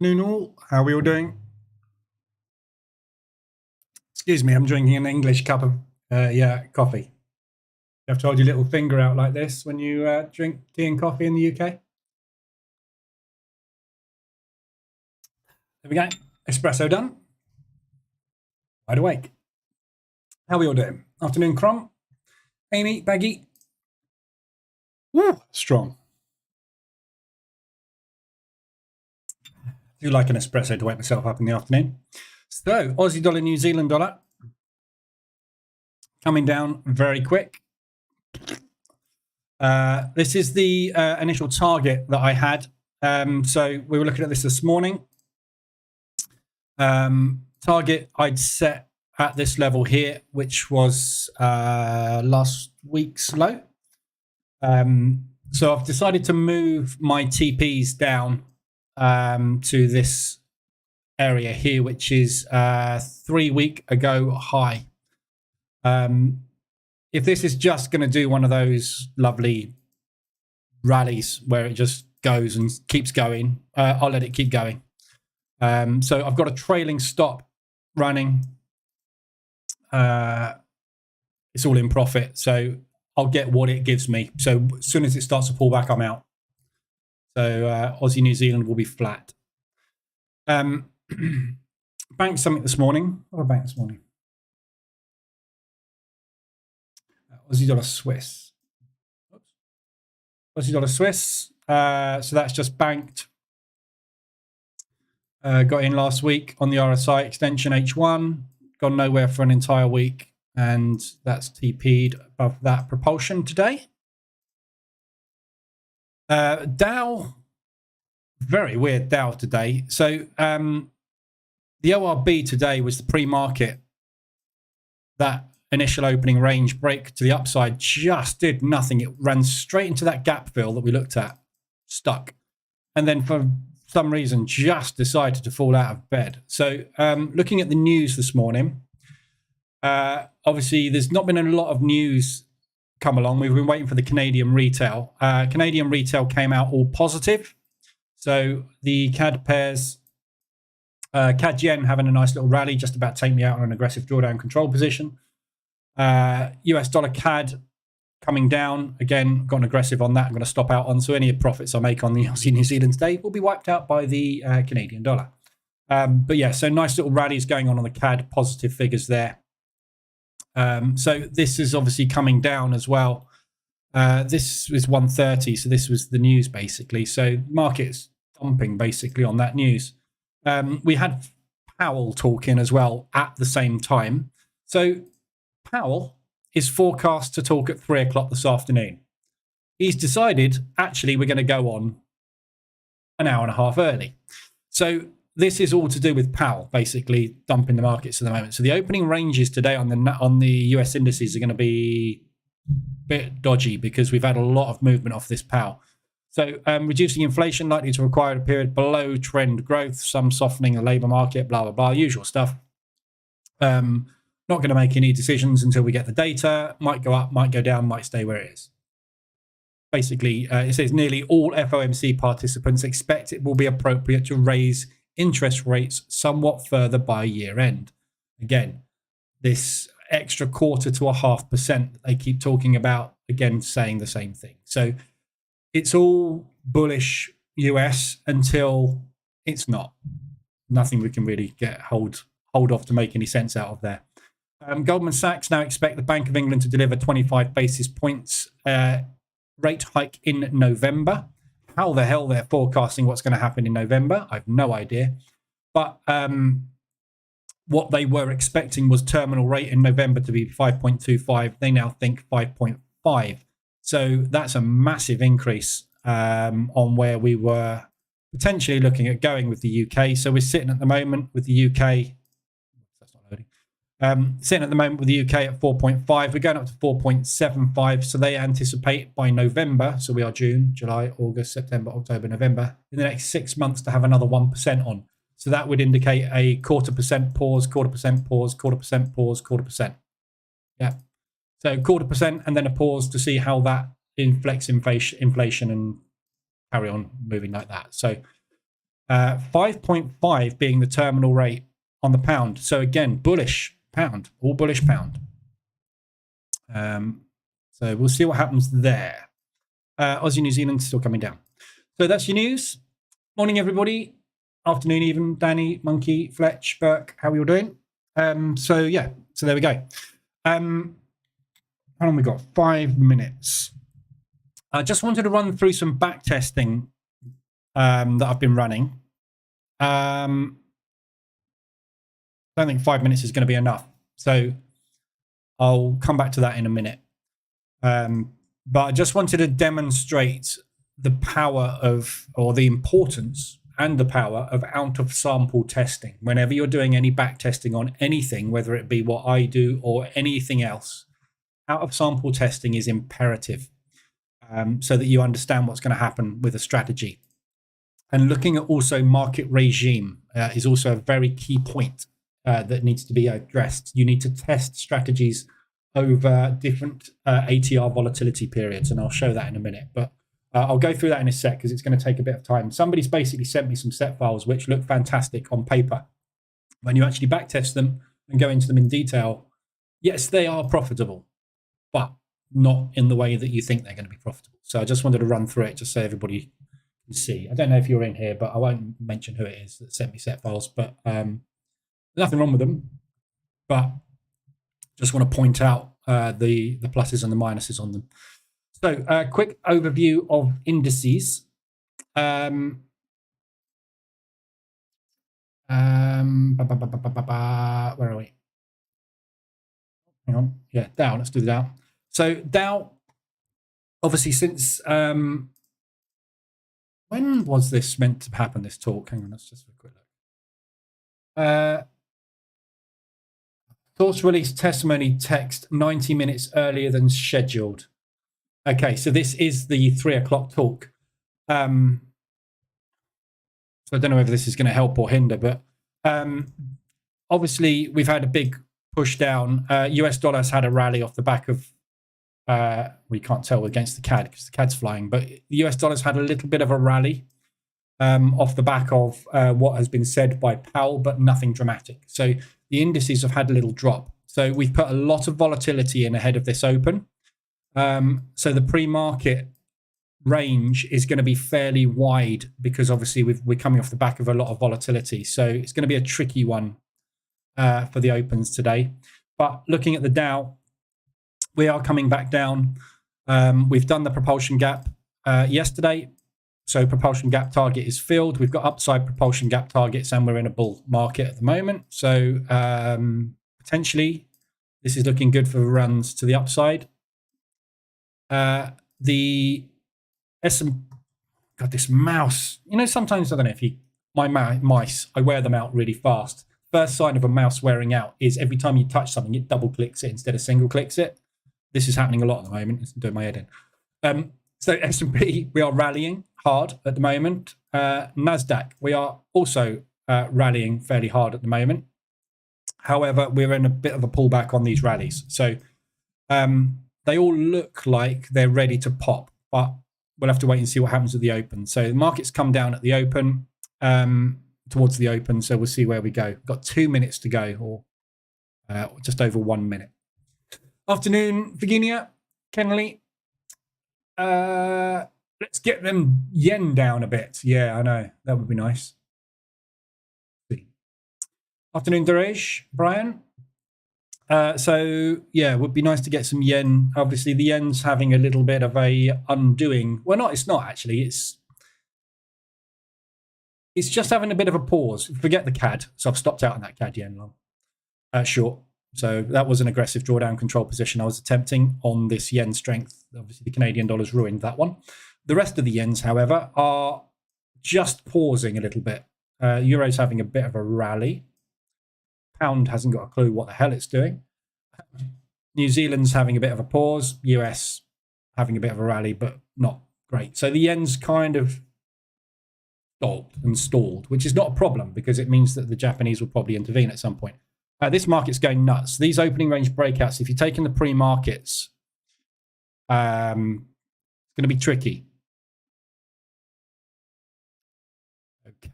Afternoon all, how are we all doing? Excuse me, I'm drinking an English cup of coffee. I've told your little finger out like this when you drink tea and coffee in the UK. There we go, espresso done. Wide awake. How are we all doing? Afternoon, Crom, Amy, Baggy. Woo, strong. I do like an espresso to wake myself up in the afternoon. So, Aussie dollar, New Zealand dollar, coming down very quick. This is the initial target that I had. So we were looking at this morning. Target I'd set at this level here, which was last week's low. So I've decided to move my TPs down to this area here, which is 3 week ago high. If this is just going to do one of those lovely rallies where it just goes and keeps going, I'll let it keep going. So I've got a trailing stop running. It's all in profit, so I'll get what it gives me. So as soon as it starts to pull back, I'm out. So Aussie New Zealand will be flat. Banked something this morning. What did I bank this morning? Aussie dollar Swiss. Oops. Aussie dollar Swiss. So that's just banked. Got in last week on the RSI extension H1. Gone nowhere for an entire week. And that's TP'd above that propulsion today. Dow. Very weird Dow today. So the ORB today was the pre-market. That initial opening range break to the upside just did nothing. It ran straight into that gap fill that we looked at, stuck. And then for some reason, just decided to fall out of bed. So looking at the news this morning, obviously there's not been a lot of news come along. We've been waiting for the Canadian retail. Canadian retail came out all positive. So the CAD pairs, CAD yen having a nice little rally, just about to take me out on an aggressive drawdown control position. US dollar CAD coming down. Again, got an aggressive on that. I'm going to stop out on. So any profits I make on the Aussie New Zealand today will be wiped out by the Canadian dollar. But yeah, so nice little rallies going on the CAD, positive figures there. So this is obviously coming down as well. This was 130, so this was the news basically. So market's dumping basically on that news. We had Powell talking as well at the same time. So Powell is forecast to talk at 3 o'clock this afternoon. He's decided, actually, we're going to go on an hour and a half early. So this is all to do with Powell, basically dumping the markets at the moment. So the opening ranges today on the US indices are going to be a bit dodgy because we've had a lot of movement off this Powell. So reducing inflation likely to require a period below trend growth, some softening the labour market, blah, blah, blah, usual stuff. Not going to make any decisions until we get the data. Might go up, might go down, might stay where it is. Basically, it says nearly all FOMC participants expect it will be appropriate to raise interest rates somewhat further by year end. Again, this extra 0.25% that they keep talking about, again, saying the same thing. So it's all bullish US until it's not. Nothing we can really get hold of to make any sense out of there. Goldman Sachs now expect the Bank of England to deliver 25 basis points rate hike in November. How the hell they're forecasting what's going to happen in November, I have no idea. But what they were expecting was terminal rate in November to be 5.25. They now think 5.5. So that's a massive increase on where we were potentially looking at going with the UK. So we're sitting at the moment with the UK. That's not loading. Sitting at the moment with the UK at 4.5. We're going up to 4.75. So they anticipate by November, so we are June, July, August, September, October, November, in the next 6 months to have another 1% on. So that would indicate a 0.25% pause, 0.25% pause, 0.25% pause, 0.25%. Yeah. So 0.25% and then a pause to see how that inflects inflation and carry on moving like that. So 5.5 being the terminal rate on the pound. So again, bullish pound, all bullish pound. So we'll see what happens there. Aussie, New Zealand still coming down. So that's your news. Morning, everybody. Afternoon, even. Danny, Monkey, Fletch, Burke. How are you all doing? So yeah, so there we go. How long we got? 5 minutes. I just wanted to run through some back testing that I've been running. I don't think 5 minutes is going to be enough. So I'll come back to that in a minute. But I just wanted to demonstrate the power of, or the importance and the power of out of sample testing. Whenever you're doing any back testing on anything, whether it be what I do or anything else, out of sample testing is imperative, so that you understand what's going to happen with a strategy. And looking at also market regime is also a very key point that needs to be addressed. You need to test strategies over different ATR volatility periods, and I'll show that in a minute. But I'll go through that in a sec because it's going to take a bit of time. Somebody's basically sent me some set files which look fantastic on paper. When you actually backtest them and go into them in detail, yes, they are profitable, but not in the way that you think they're going to be profitable. So I just wanted to run through it just so everybody can see. I don't know if you're in here, but I won't mention who it is that sent me set files, but nothing wrong with them. But just want to point out the pluses and the minuses on them. So quick overview of indices. Where are we? Hang on. Yeah, Dow. Let's do the Dow. So Dow, obviously, since when was this meant to happen? This talk. Hang on. Let's just have a quick look. Source release testimony text 90 minutes earlier than scheduled. Okay, so this is the 3 o'clock talk. So I don't know whether this is going to help or hinder, but obviously we've had a big push down. US dollar has had a rally off the back of, we can't tell against the CAD because the CAD's flying, but the US dollar's had a little bit of a rally off the back of what has been said by Powell, but nothing dramatic. So the indices have had a little drop. So we've put a lot of volatility in ahead of this open. So the pre-market range is going to be fairly wide because obviously we're coming off the back of a lot of volatility. So it's going to be a tricky one for the opens today. But looking at the Dow, we are coming back down. We've done the propulsion gap yesterday. So propulsion gap target is filled. We've got upside propulsion gap targets and we're in a bull market at the moment. So potentially this is looking good for runs to the upside. The got this mouse. You know, sometimes I don't know if my mice, I wear them out really fast. First sign of a mouse wearing out is every time you touch something, it double clicks it instead of single clicks it. This is happening a lot at the moment. It's doing my head in. So S&P, we are rallying hard at the moment. NASDAQ, we are also rallying fairly hard at the moment. However, we're in a bit of a pullback on these rallies. So they all look like they're ready to pop, but we'll have to wait and see what happens at the open. So the market's come down at the open, towards the open. So we'll see where we go. We've got 2 minutes to go, or just over 1 minute. Afternoon, Virginia, Kenley. Let's get them yen down a bit. Yeah, I know. That would be nice. Afternoon, Daresh, Brian. So yeah, it would be nice to get some yen. Obviously, the yen's having a little bit of a undoing. Well, it's not actually. It's just having a bit of a pause. Forget the CAD. So I've stopped out on that CAD yen long, short. So that was an aggressive drawdown control position I was attempting on this yen strength. Obviously, the Canadian dollar's ruined that one. The rest of the yens, however, are just pausing a little bit. Euro's having a bit of a rally. Pound hasn't got a clue what the hell it's doing. New Zealand's having a bit of a pause. US having a bit of a rally, but not great. So the yen's kind of stalled, which is not a problem because it means that the Japanese will probably intervene at some point. This market's going nuts. These opening range breakouts, if you're taking the pre-markets, it's going to be tricky.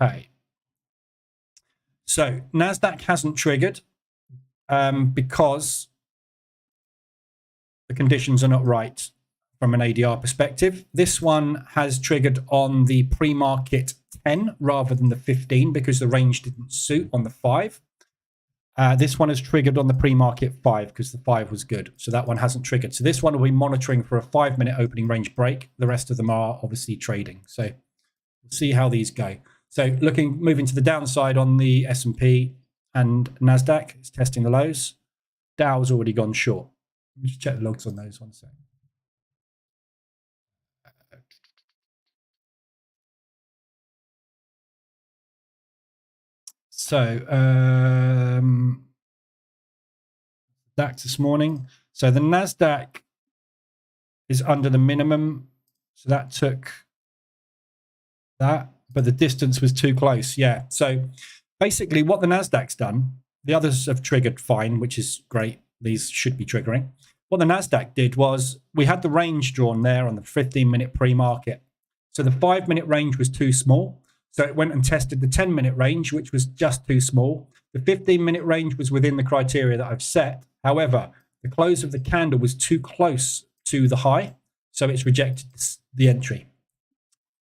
Okay. So NASDAQ hasn't triggered because the conditions are not right from an ADR perspective. This one has triggered on the pre-market 10 rather than the 15 because the range didn't suit on the 5. This one has triggered on the pre-market 5 because the 5 was good. So that one hasn't triggered. So this one will be monitoring for a 5-minute opening range break. The rest of them are obviously trading. So we'll see how these go. So moving to the downside on the S&P and NASDAQ, it's testing the lows. Dow's already gone short. Let me just check the logs on those one second. So DAX this morning. So the NASDAQ is under the minimum. So that took that, but the distance was too close. Yeah. So basically what the NASDAQ's done, the others have triggered fine, which is great. These should be triggering. What the NASDAQ did was we had the range drawn there on the 15-minute pre-market. So the 5-minute range was too small. So it went and tested the 10-minute range, which was just too small. The 15-minute range was within the criteria that I've set. However, the close of the candle was too close to the high. So it's rejected the entry.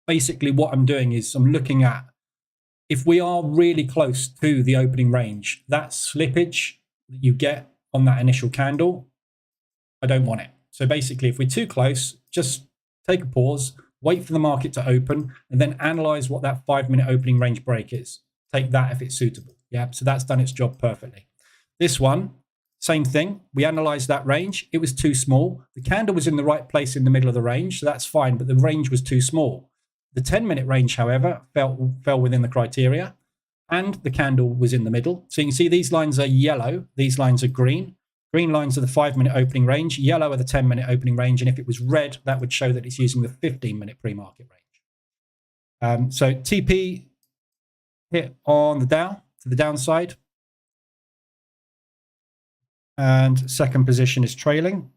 Basically, what I'm doing is I'm looking at if we are really close to the opening range, that slippage that you get on that initial candle, I don't want it. So basically, if we're too close, just take a pause, wait for the market to open, and then analyze what that 5-minute opening range break is. Take that if it's suitable. Yeah, so that's done its job perfectly. This one, same thing. We analyzed that range. It was too small. The candle was in the right place in the middle of the range, so that's fine, but the range was too small. The 10-minute range, however, fell within the criteria, and the candle was in the middle. So you can see these lines are yellow. These lines are green. Green lines are the 5-minute opening range. Yellow are the 10-minute opening range. And if it was red, that would show that it's using the 15-minute pre-market range. So TP hit on the Dow to the downside. And second position is trailing.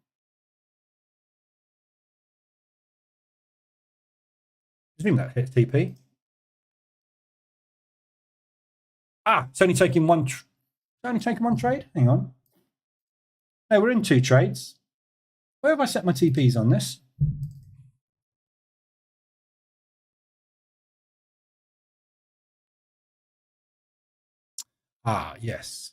I presume that hits TP. It's only taking one trade. Hang on. No, we're in 2 trades. Where have I set my TPs on this? Yes.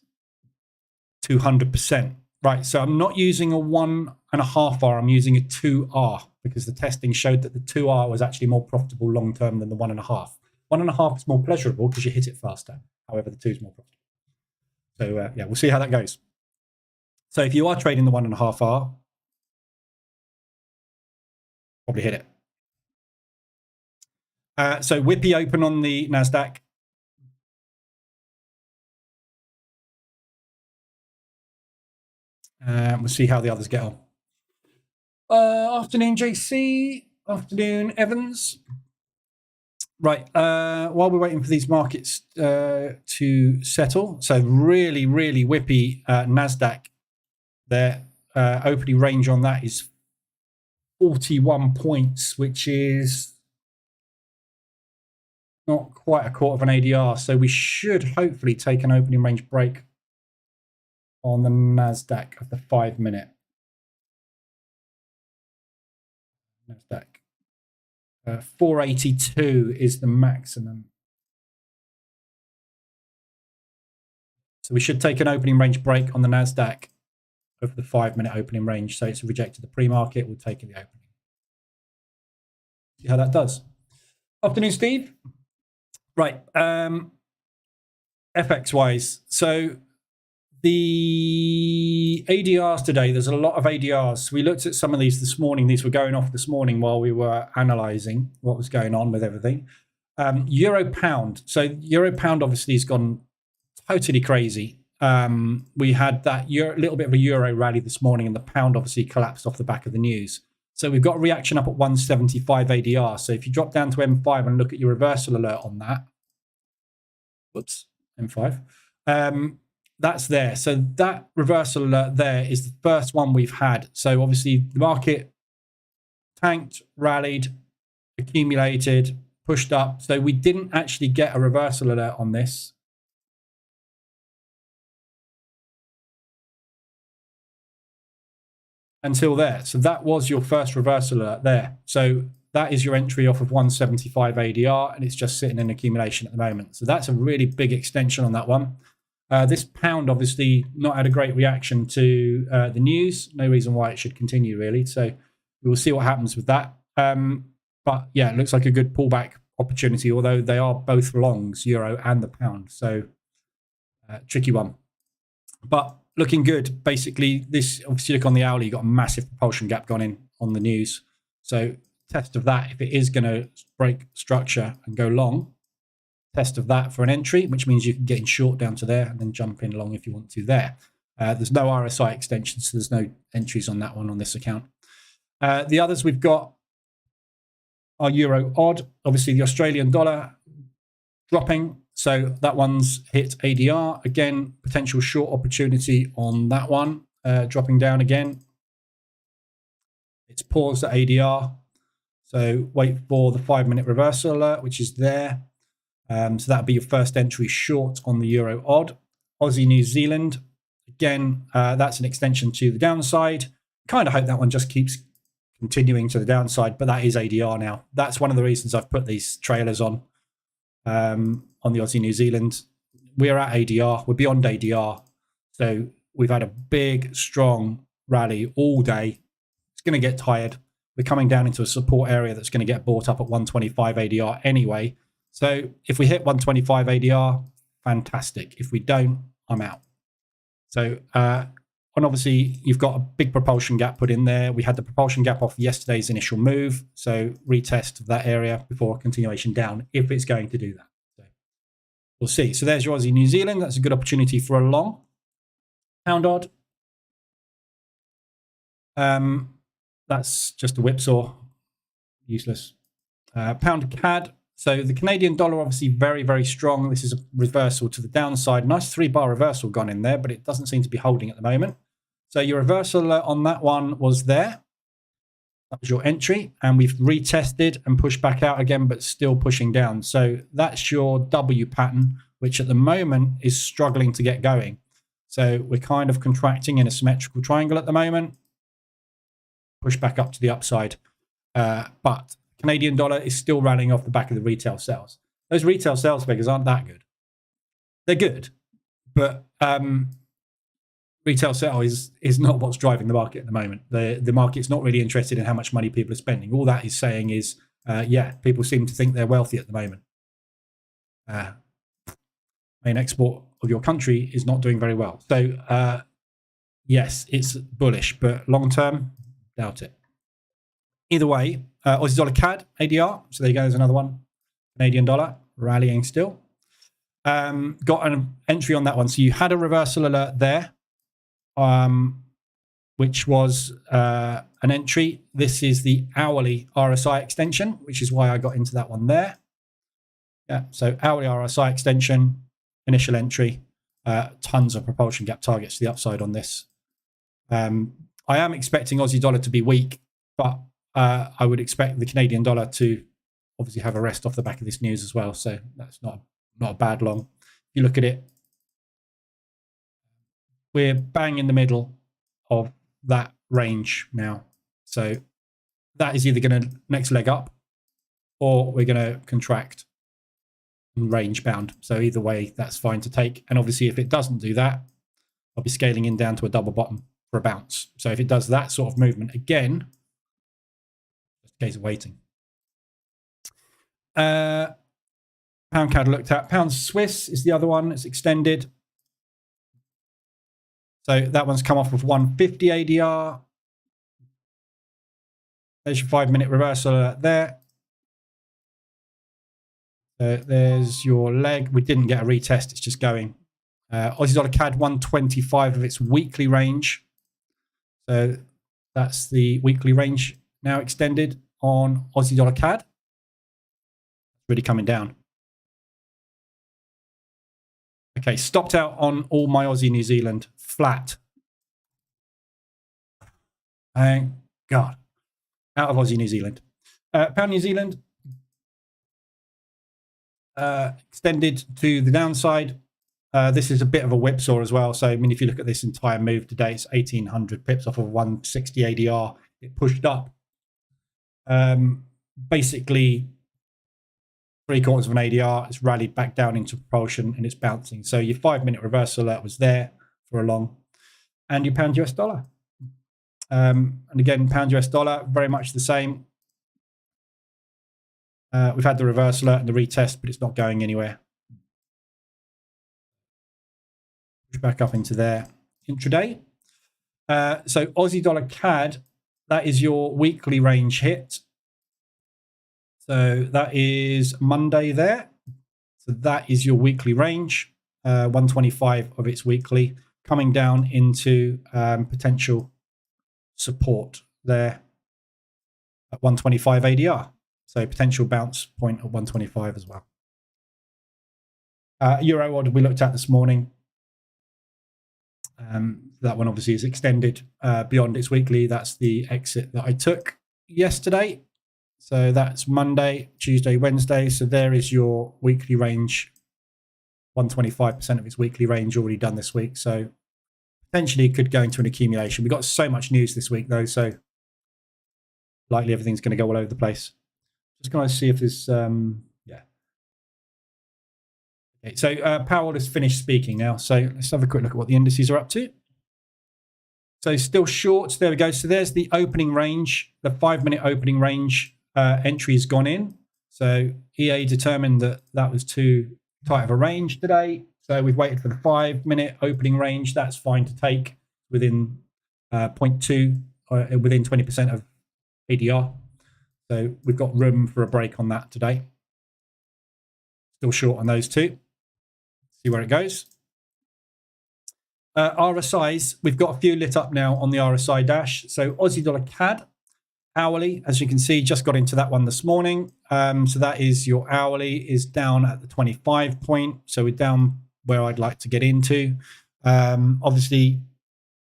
200%. Right, so I'm not using a 1.5R, I'm using a 2R because the testing showed that the 2R was actually more profitable long-term than the 1.5. 1.5 is more pleasurable because you hit it faster. However, the 2 is more profitable. So yeah, we'll see how that goes. So if you are trading the 1.5R, probably hit it. So Whippy open on the NASDAQ. We'll see how the others get on. Afternoon, JC. Afternoon, Evans. Right. While we're waiting for these markets to settle, so really, really whippy NASDAQ. Their opening range on that is 41 points, which is not quite a quarter of an ADR. So we should hopefully take an opening range break on the NASDAQ of the 5-minute. NASDAQ. 482 is the maximum. So we should take an opening range break on the NASDAQ of the 5-minute opening range. So it's rejected the pre-market. We'll take the opening. See how that does. Afternoon, Steve. Right. FX-wise. So the ADRs today, there's a lot of ADRs. We looked at some of these this morning. These were going off this morning while we were analyzing what was going on with everything. Euro pound. So Euro pound obviously has gone totally crazy. We had that little bit of a Euro rally this morning, and the pound obviously collapsed off the back of the news. So we've got a reaction up at 175 ADR. So if you drop down to M5 and look at your reversal alert on that, whoops, M5, that's there. So that reversal alert there is the first one we've had. So obviously the market tanked, rallied, accumulated, pushed up. So we didn't actually get a reversal alert on this. Until there. So that was your first reversal alert there. So that is your entry off of 175 ADR, and it's just sitting in accumulation at the moment. So that's a really big extension on that one. This pound obviously not had a great reaction to the news. No reason why it should continue, really. So we'll see what happens with that. But yeah, it looks like a good pullback opportunity, although they are both longs, euro and the pound. So tricky one. But looking good. Basically, this, obviously, look on the hourly, you've got a massive propulsion gap gone in on the news. So test of that, if it is going to break structure and go long, test of that for an entry, which means you can get in short down to there and then jump in long if you want to there. There's no RSI extension, so there's no entries on that one on this account. The others we've got are euro odd. Obviously, the Australian dollar dropping. So that one's hit ADR. Again, potential short opportunity on that one, dropping down again. It's paused at ADR. So wait for the 5-minute reversal alert, which is there. So that'll be your first entry short on the euro odd. Aussie New Zealand, again, that's an extension to the downside. Kind of hope that one just keeps continuing to the downside, but that is ADR now. That's one of the reasons I've put these trailers on the Aussie New Zealand. We're at ADR, we're beyond ADR. So we've had a big, strong rally all day. It's going to get tired. We're coming down into a support area that's going to get bought up at 125 ADR anyway. So if we hit 125 ADR, fantastic. If we don't, I'm out. So, and obviously you've got a big propulsion gap put in there. We had the propulsion gap off yesterday's initial move. So retest of that area before continuation down, if it's going to do that. So we'll see. So there's your Aussie New Zealand. That's a good opportunity for a long. Pound odd. That's just a whipsaw. Useless. Pound CAD. So the Canadian dollar, obviously very, very strong. This is a reversal to the downside. Nice 3-bar reversal gone in there, but it doesn't seem to be holding at the moment. So your reversal on that one was there. That was your entry. And we've retested and pushed back out again, but still pushing down. So that's your W pattern, which at the moment is struggling to get going. So we're kind of contracting in a symmetrical triangle at the moment. Push back up to the upside. But Canadian dollar is still rallying off the back of the retail sales. Those retail sales figures aren't that good. They're good, but retail sale is not what's driving the market at the moment. The market's not really interested in how much money people are spending. All that is saying is, yeah, people seem to think they're wealthy at the moment. Main export of your country is not doing very well. So, yes, it's bullish, but long term, doubt it. Either way, Aussie dollar CAD, ADR. So there you go, there's another one. Canadian dollar, rallying still. Got an entry on that one. So you had a reversal alert there, which was an entry. This is the hourly RSI extension, which is why I got into that one there. Yeah, so hourly RSI extension, initial entry, tons of propulsion gap targets to the upside on this. I am expecting Aussie dollar to be weak, but I would expect the Canadian dollar to obviously have a rest off the back of this news as well. So that's not a bad long. If you look at it, we're bang in the middle of that range now. So that is either going to next leg up or we're going to contract range bound. So either way, that's fine to take. And obviously, if it doesn't do that, I'll be scaling in down to a double bottom for a bounce. So if it does that sort of movement again, just a case of waiting. Pound CAD looked at. Pound Swiss is the other one. It's extended. So that one's come off of 150 ADR. There's your 5-minute reversal there. There's your leg. We didn't get a retest. It's just going. Aussie dollar CAD 125 of its weekly range. So that's the weekly range now extended on Aussie dollar CAD. It's really coming down. Okay, stopped out on all my Aussie New Zealand flat. Thank God. Out of Aussie New Zealand. Pound New Zealand. extended to the downside. This is a bit of a whipsaw as well. So, I mean, if you look at this entire move today, it's 1,800 pips off of 160 ADR. It pushed up. Basically, 3/4 of an ADR. It's rallied back down into propulsion and it's bouncing. So your 5-minute reversal alert was there for a long. And your pound US dollar. And again, pound US dollar, very much the same. We've had the reversal alert and the retest, but it's not going anywhere. Back up into there intraday. So Aussie dollar CAD, that is your weekly range hit. So that is Monday there. So that is your weekly range, 125 of its weekly, coming down into potential support there at 125 ADR. So potential bounce point at 125 as well. Euro odd we looked at this morning. That one obviously is extended beyond its weekly. That's the exit that I took yesterday. So that's Monday, Tuesday, Wednesday. So there is your weekly range. 125% of its weekly range already done this week. So potentially it could go into an accumulation. We've got so much news this week though. So likely everything's going to go all over the place. Just going to see if there's, yeah. Okay, so Powell has finished speaking now. So let's have a quick look at what the indices are up to. So still short. There we go. So there's the opening range, the 5-minute opening range entry has gone in. So EA determined that that was too tight of a range today. So we've waited for the 5-minute opening range. That's fine to take within 0.2 or within 20% of ADR. So we've got room for a break on that today. Still short on those two. See where it goes. RSIs, we've got a few lit up now on the RSI dash. So Aussie dollar CAD, hourly, as you can see, just got into that one this morning. So that is your hourly is down at the 25 point. So we're down where I'd like to get into. Obviously,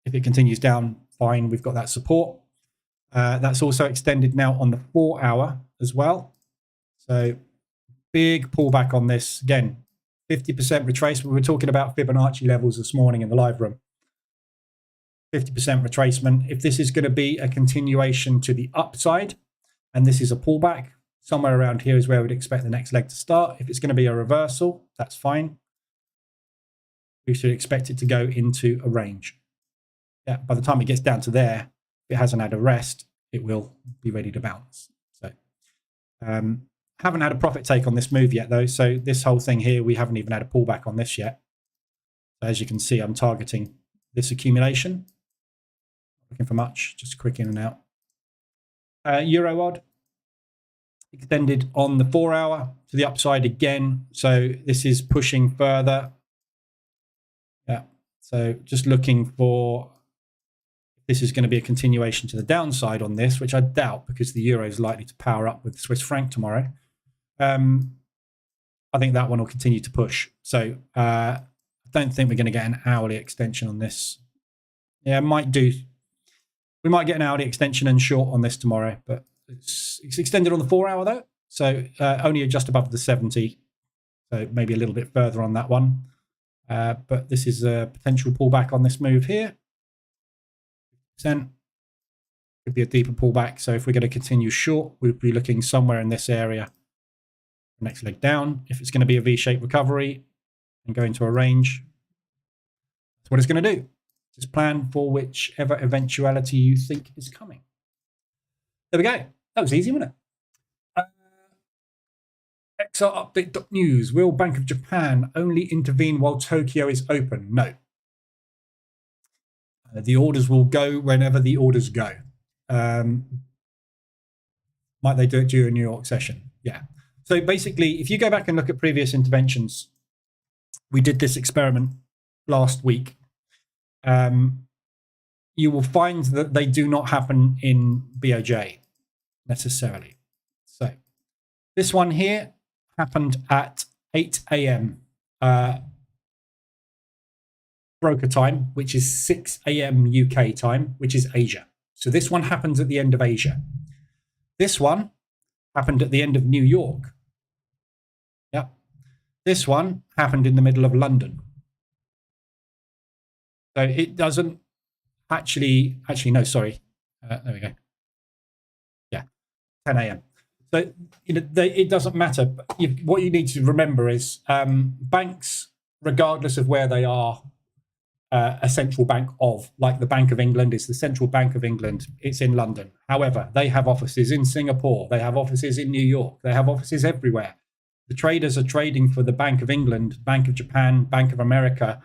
if it continues down, fine, we've got that support. That's also extended now on the 4-hour as well. So big pullback on this. Again, 50% retracement. We were talking about Fibonacci levels this morning in the live room. 50% retracement. If this is going to be a continuation to the upside, and this is a pullback, somewhere around here is where we'd expect the next leg to start. If it's going to be a reversal, that's fine. We should expect it to go into a range. Yeah, by the time it gets down to there, if it hasn't had a rest, it will be ready to bounce. So haven't had a profit take on this move yet though. So this whole thing here, we haven't even had a pullback on this yet. As you can see, I'm targeting this accumulation. Looking for much, just quick in and out. Euro odd extended on the 4-hour to the upside again. So this is pushing further. Yeah, so just looking for, this is going to be a continuation to the downside on this, which I doubt because the euro is likely to power up with the Swiss franc tomorrow. I think that one will continue to push. So I don't think we're going to get an hourly extension on this. Yeah, might do. We might get an hourly extension and short on this tomorrow, but it's extended on the 4-hour though. So only just above the 70. So maybe a little bit further on that one. But this is a potential pullback on this move here. Could be a deeper pullback. So if we're going to continue short, we'll be looking somewhere in this area. Next leg down. If it's going to be a V-shaped recovery and go into a range, that's what it's going to do. Just plan for whichever eventuality you think is coming. There we go. That was easy, wasn't it? XR update.news. Will Bank of Japan only intervene while Tokyo is open? No. The orders will go whenever the orders go. Might they do it during New York session? Yeah. So basically, if you go back and look at previous interventions, we did this experiment last week. You will find that they do not happen in BOJ necessarily. So this one here happened at 8 a.m. broker time, which is 6 a.m. UK time, which is Asia. So this one happens at the end of Asia. This one happened at the end of New York. Yeah. This one happened in the middle of London. So it doesn't actually no, sorry. There we go. Yeah, 10 a.m. So it doesn't matter. What you need to remember is banks, regardless of where they are, a central bank of, like the Bank of England is the central bank of England. It's in London. However, they have offices in Singapore. They have offices in New York. They have offices everywhere. The traders are trading for the Bank of England, Bank of Japan, Bank of America,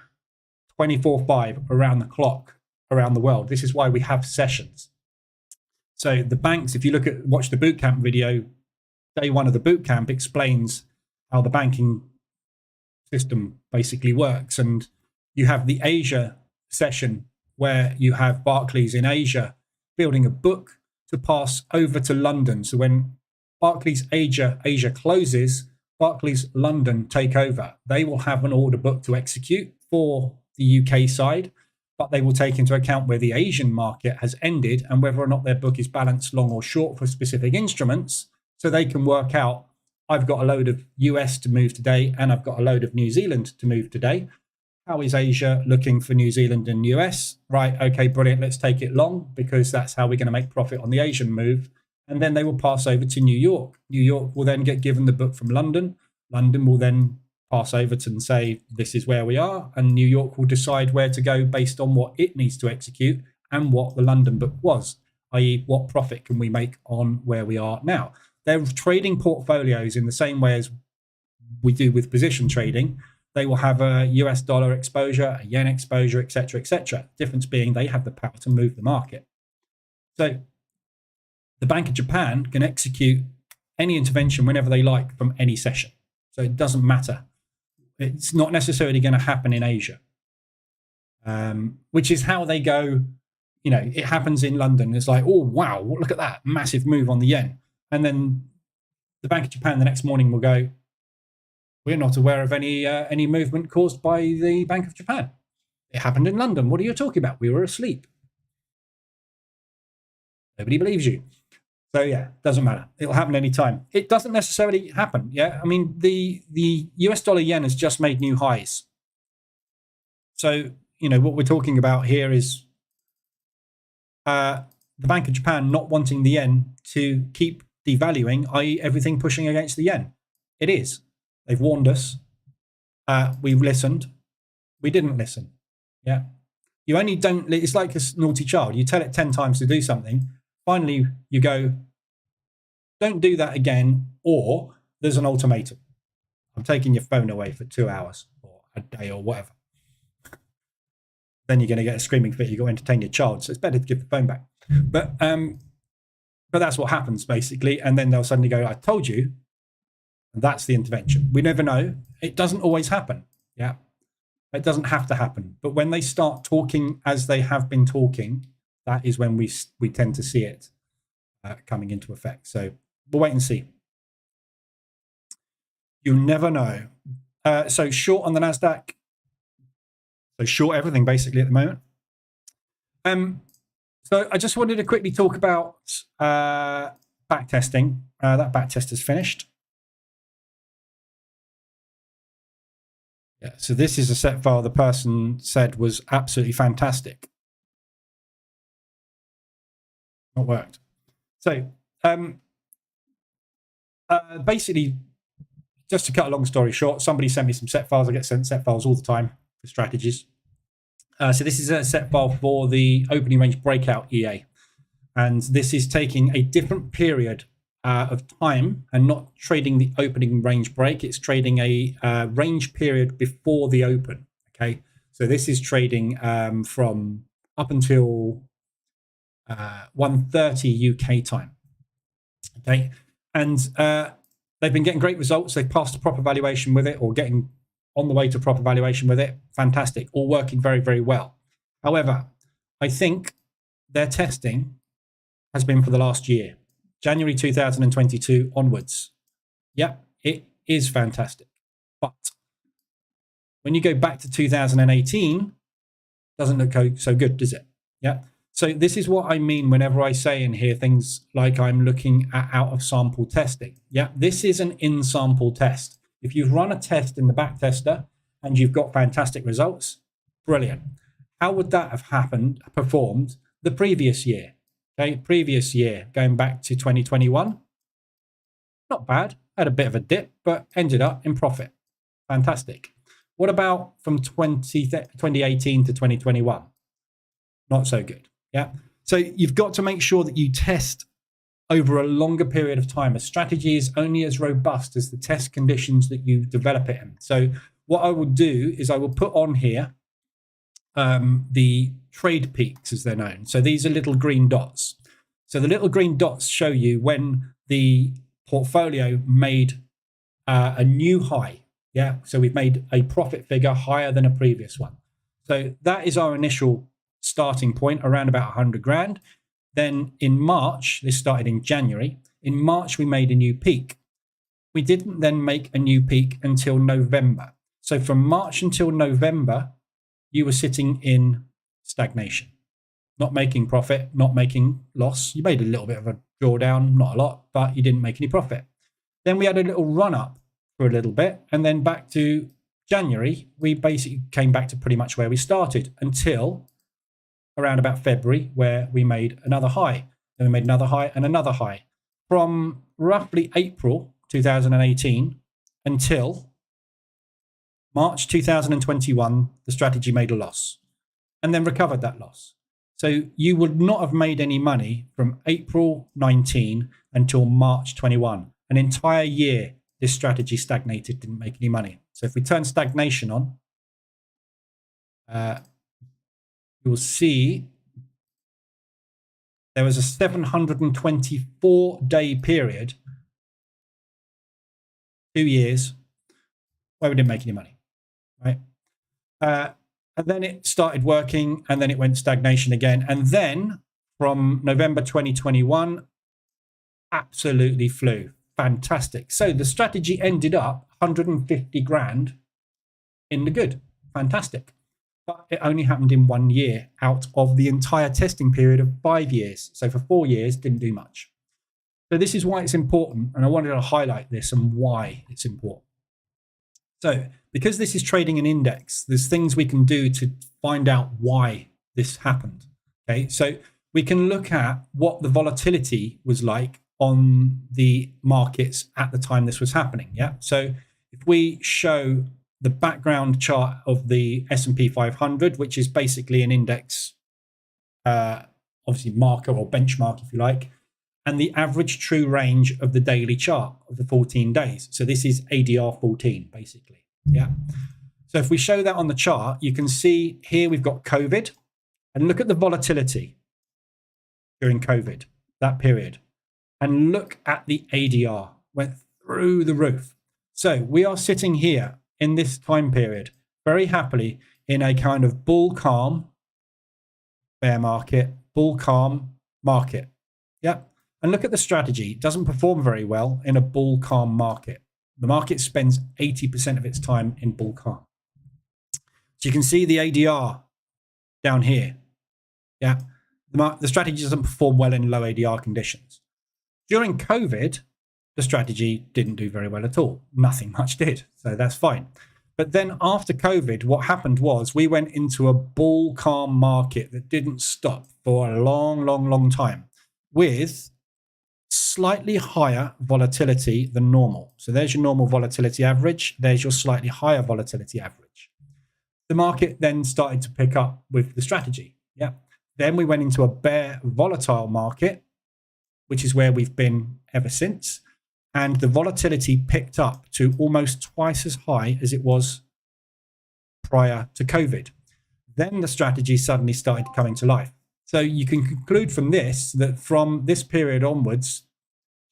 24/5 around the clock, around the world. This is why we have sessions. So the banks, if you watch the Bootcamp video, day one of the Bootcamp explains how the banking system basically works. And you have the Asia session where you have Barclays in Asia building a book to pass over to London. So when Barclays Asia closes, Barclays London take over. They will have an order book to execute for the UK side, but they will take into account where the Asian market has ended and whether or not their book is balanced long or short for specific instruments. So they can work out, I've got a load of US to move today and I've got a load of New Zealand to move today. How is Asia looking for New Zealand and US? Right, okay, brilliant. Let's take it long because that's how we're going to make profit on the Asian move. And then they will pass over to New York. New York will then get given the book from London. London will then pass over to and say, this is where we are. And New York will decide where to go based on what it needs to execute and what the London book was, i.e. what profit can we make on where we are now. They're trading portfolios in the same way as we do with position trading. They will have a US dollar exposure, a yen exposure, etc., etc. Difference being they have the power to move the market. So the Bank of Japan can execute any intervention whenever they like from any session. So it doesn't matter. It's not necessarily going to happen in Asia, which is how they go. It happens in London. It's like, oh, wow, look at that massive move on the yen. And then the Bank of Japan the next morning will go, we're not aware of any movement caused by the Bank of Japan. It happened in London. What are you talking about? We were asleep. Nobody believes you. So yeah, doesn't matter. It'll happen anytime. It doesn't necessarily happen. Yeah, I mean the US dollar yen has just made new highs. So what we're talking about here is the Bank of Japan not wanting the yen to keep devaluing, i.e., everything pushing against the yen. It is. They've warned us. We've listened. We didn't listen. Yeah. You only don't. It's like a naughty child. You tell it 10 times to do something. Finally, you go, don't do that again, or there's an ultimatum. I'm taking your phone away for 2 hours or a day or whatever. Then you're going to get a screaming fit. You've got to entertain your child. So it's better to give the phone back. But that's what happens, basically. And then they'll suddenly go, I told you. And that's the intervention. We never know. It doesn't always happen. Yeah. It doesn't have to happen. But when they start talking as they have been talking, that is when we tend to see it coming into effect. So we'll wait and see. You never know. So short on the NASDAQ. So short everything basically at the moment. So I just wanted to quickly talk about backtesting. That backtest is finished. Yeah, so this is a set file the person said was absolutely fantastic. Not worked. So basically, just to cut a long story short, somebody sent me some set files. I get sent set files all the time for strategies. So this is a set file for the opening range breakout EA. And this is taking a different period of time and not trading the opening range break. It's trading a range period before the open. Okay, so this is trading from up until 1:30 UK time. Okay, and they've been getting great results. They've passed a proper valuation with it, or getting on the way to proper valuation with it. Fantastic, all working very, very well. However, I think their testing has been for the last year. January 2022 onwards. Yeah, it is fantastic. But when you go back to 2018, doesn't look so good, does it? Yeah. So this is what I mean whenever I say in here things like I'm looking at out of sample testing. Yeah, this is an in sample test. If you've run a test in the backtester and you've got fantastic results, brilliant. How would that have performed the previous year? Okay, previous year, going back to 2021, not bad. Had a bit of a dip, but ended up in profit. Fantastic. What about from 2018 to 2021? Not so good. Yeah. So you've got to make sure that you test over a longer period of time. A strategy is only as robust as the test conditions that you develop it in. So what I will do is I will put on here the trade peaks, as they're known. So these are little green dots. So the little green dots show you when the portfolio made a new high. Yeah, so we've made a profit figure higher than a previous one. So that is our initial starting point, around about 100 grand. Then in March, this started in January. In March, we made a new peak. We didn't then make a new peak until November. So from March until November, you were sitting in stagnation, not making profit, not making loss. You made a little bit of a drawdown, not a lot, but you didn't make any profit. Then we had a little run up for a little bit, and then back to January, we basically came back to pretty much where we started until around about February, where we made another high. Then we made another high and another high. From roughly April 2018 until March 2021, the strategy made a loss and then recovered that loss. So you would not have made any money from April 19 until March 21. An entire year, this strategy stagnated, didn't make any money. So if we turn stagnation on, you'll see there was a 724-day period, 2 years, where we didn't make any money, right? And then it started working, and then it went stagnation again. And then from November 2021, absolutely flew. Fantastic. So the strategy ended up 150 grand in the good. Fantastic. But it only happened in 1 year out of the entire testing period of 5 years. So for 4 years, didn't do much. So this is why it's important. And I wanted to highlight this and why it's important. So because this is trading an index, there's things we can do to find out why this happened. Okay, so we can look at what the volatility was like on the markets at the time this was happening. Yeah. So if we show the background chart of the S&P 500, which is basically an index, obviously marker or benchmark, if you like, and the average true range of the daily chart of the 14 days. So this is ADR 14, basically. Yeah. So if we show that on the chart, you can see here we've got COVID, and look at the volatility during COVID, that period. And look at the ADR, went through the roof. So we are sitting here in this time period very happily in a kind of bull calm bear market, bull calm market. Yeah. And look at the strategy. It doesn't perform very well in a bull calm market. The market spends 80% of its time in bull calm. So you can see the ADR down here. Yeah. The strategy doesn't perform well in low ADR conditions. During COVID, the strategy didn't do very well at all. Nothing much did. So that's fine. But then after COVID, what happened was we went into a bull calm market that didn't stop for a long, long, long time with slightly higher volatility than normal. So there's your normal volatility average. There's your slightly higher volatility average. The market then started to pick up with the strategy. Yeah. Then we went into a bear volatile market, which is where we've been ever since. And the volatility picked up to almost twice as high as it was prior to COVID. Then the strategy suddenly started coming to life. So you can conclude from this that from this period onwards,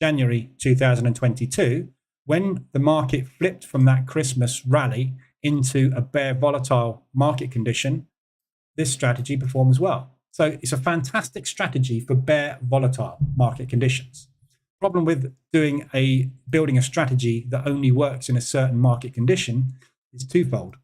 January 2022, when the market flipped from that Christmas rally into a bear volatile market condition, this strategy performs well. So it's a fantastic strategy for bear volatile market conditions. Problem with building a strategy that only works in a certain market condition is twofold.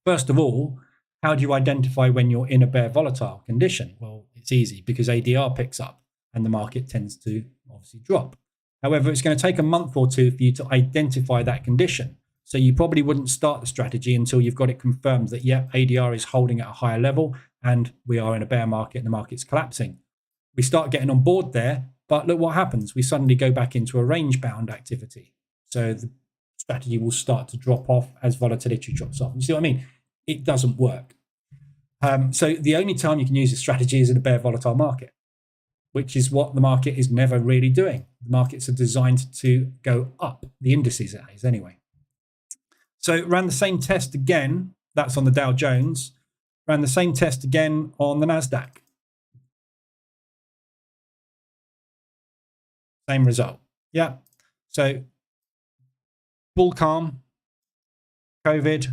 First of all, how do you identify when you're in a bear volatile condition? Well, it's easy because ADR picks up and the market tends to obviously drop. However, it's going to take a month or two for you to identify that condition. So you probably wouldn't start the strategy until you've got it confirmed that, yeah, ADR is holding at a higher level and we are in a bear market and the market's collapsing. We start getting on board there, but look what happens. We suddenly go back into a range-bound activity. So the strategy will start to drop off as volatility drops off. You see what I mean? It doesn't work. So the only time you can use this strategy is in a bear volatile market, which is what the market is never really doing. The markets are designed to go up, the indices is anyway. So ran the same test again, that's on the Dow Jones, ran the same test again on the NASDAQ. Same result. Yeah. So bull calm, COVID,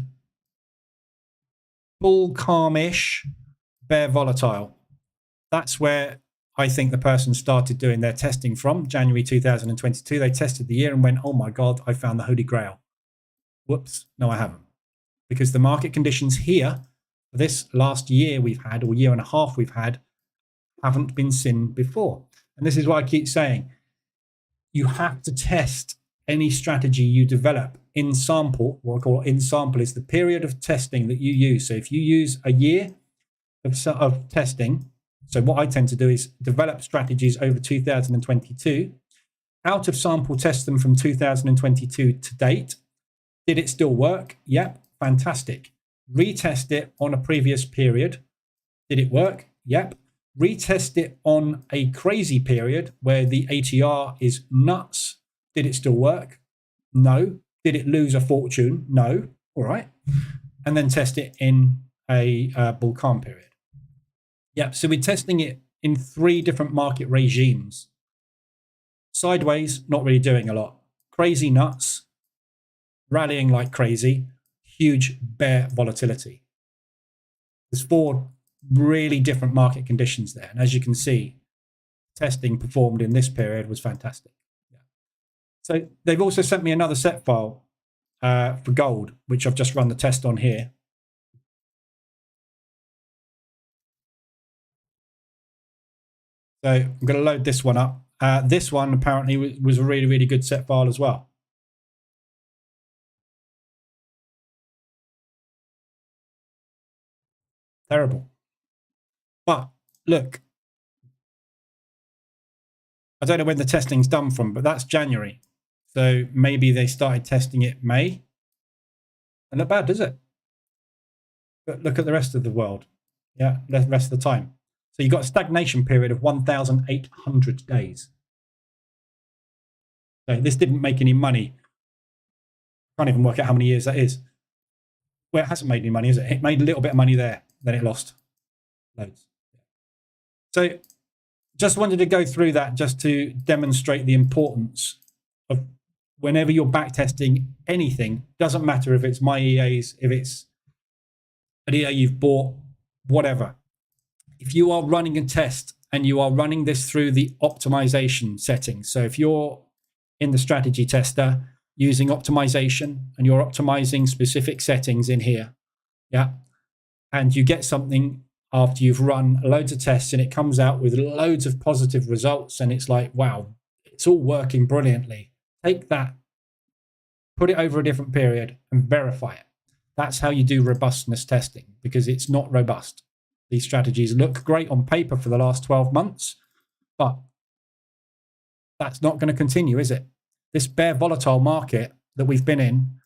bull calm-ish, bear volatile. That's where I think the person started doing their testing from, January 2022. They tested the year and went, oh my God, I found the Holy Grail. Whoops, no, I haven't. Because the market conditions here, this last year we've had, or year and a half we've had, haven't been seen before. And this is why I keep saying, you have to test any strategy you develop in sample. What I call in sample is the period of testing that you use. So if you use a year of testing, so what I tend to do is develop strategies over 2022, out of sample test them from 2022 to date. Did it still work? Yep, fantastic. Retest it on a previous period. Did it work? Yep. Retest it on a crazy period where the ATR is nuts. Did it still work? No. Did it lose a fortune? No. All right. And then test it in a bull calm period. Yep. So we're testing it in 3 different market regimes. Sideways, not really doing a lot. Crazy nuts, rallying like crazy, huge bear volatility. There's 4 really different market conditions there. And as you can see, testing performed in this period was fantastic. Yeah. So they've also sent me another set file for gold, which I've just run the test on here. So I'm going to load this one up. This one apparently was a really, really good set file as well. Terrible. But look, I don't know when the testing's done from, but that's January. So maybe they started testing it May. And not bad, does it? But look at the rest of the world. Yeah, the rest of the time. So you've got a stagnation period of 1,800 days. So this didn't make any money. Can't even work out how many years that is. Well, it hasn't made any money, is it? It made a little bit of money there, then it lost loads. So just wanted to go through that just to demonstrate the importance of whenever you're backtesting anything, doesn't matter if it's my EAs, if it's an EA you've bought, whatever. If you are running a test and you are running this through the optimization settings, so if you're in the strategy tester using optimization and you're optimizing specific settings in here, yeah, and you get something after you've run loads of tests and it comes out with loads of positive results and it's like, wow, it's all working brilliantly. Take that, put it over a different period and verify it. That's how you do robustness testing, because it's not robust. These strategies look great on paper for the last 12 months, but that's not going to continue, is it? This bear volatile market that we've been in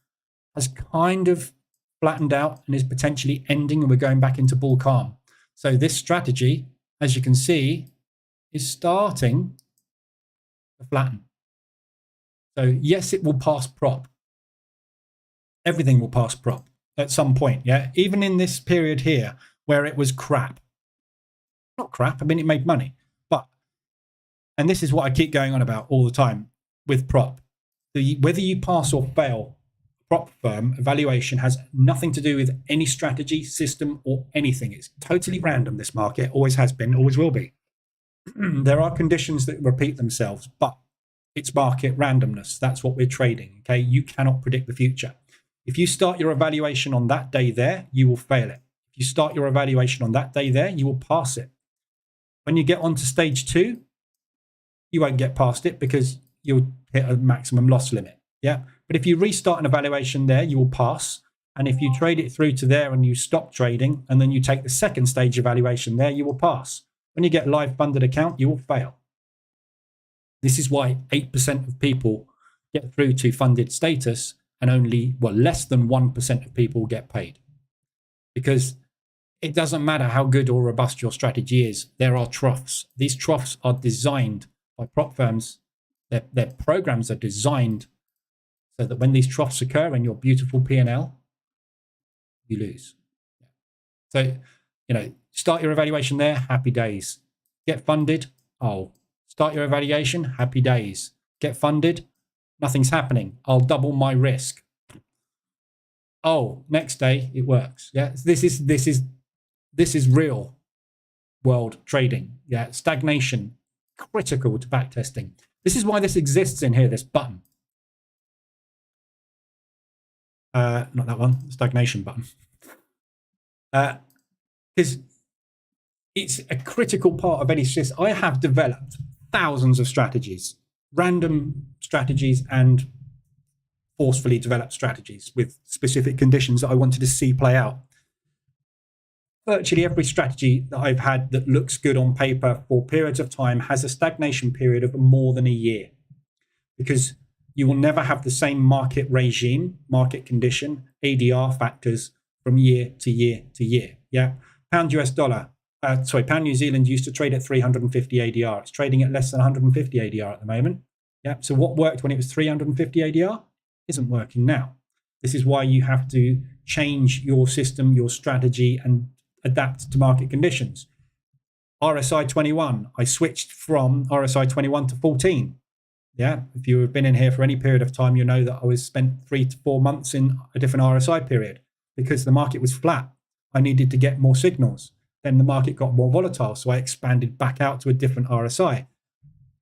has kind of flattened out and is potentially ending, and we're going back into bull calm. So this strategy, as you can see, is starting to flatten. So yes, it will pass prop. Everything will pass prop at some point, yeah? Even in this period here where it was crap. Not crap, I mean, it made money. But, and this is what I keep going on about all the time with prop. Whether you pass or fail, prop firm evaluation has nothing to do with any strategy, system, or anything. It's totally random, this market. Always has been, always will be. There are conditions that repeat themselves, but it's market randomness. That's what we're trading, okay? You cannot predict the future. If you start your evaluation on that day there, you will fail it. If you start your evaluation on that day there, you will pass it. When you get onto stage 2, you won't get past it because you'll hit a maximum loss limit. Yeah. But if you restart an evaluation there, you will pass. And if you trade it through to there and you stop trading, and then you take the second stage evaluation there, you will pass. When you get a live funded account, you will fail. This is why 8% of people get through to funded status and only, well, less than 1% of people get paid. Because it doesn't matter how good or robust your strategy is, there are troughs. These troughs are designed by prop firms. Their programs are designed so that when these troughs occur in your beautiful P&L, you lose. So, start your evaluation there, happy days. Get funded, oh, start your evaluation, happy days. Get funded, nothing's happening. I'll double my risk. Oh, next day it works. Yeah, this is real world trading. Yeah, stagnation, critical to backtesting. This is why this exists in here, this button. Not that one, the stagnation button. Because it's a critical part of any system. I have developed thousands of strategies, random strategies and forcefully developed strategies with specific conditions that I wanted to see play out. Virtually every strategy that I've had that looks good on paper for periods of time has a stagnation period of more than a year, because you will never have the same market regime, market condition, ADR factors from year to year to year. Yeah, pound US dollar, pound New Zealand used to trade at 350 ADR. It's trading at less than 150 ADR at the moment. Yeah, so what worked when it was 350 ADR isn't working now. This is why you have to change your system, your strategy, and adapt to market conditions. RSI 21, I switched from RSI 21 to 14. Yeah, if you have been in here for any period of time, you know that I was spent 3 to 4 months in a different RSI period because the market was flat. I needed to get more signals. Then the market got more volatile, so I expanded back out to a different RSI.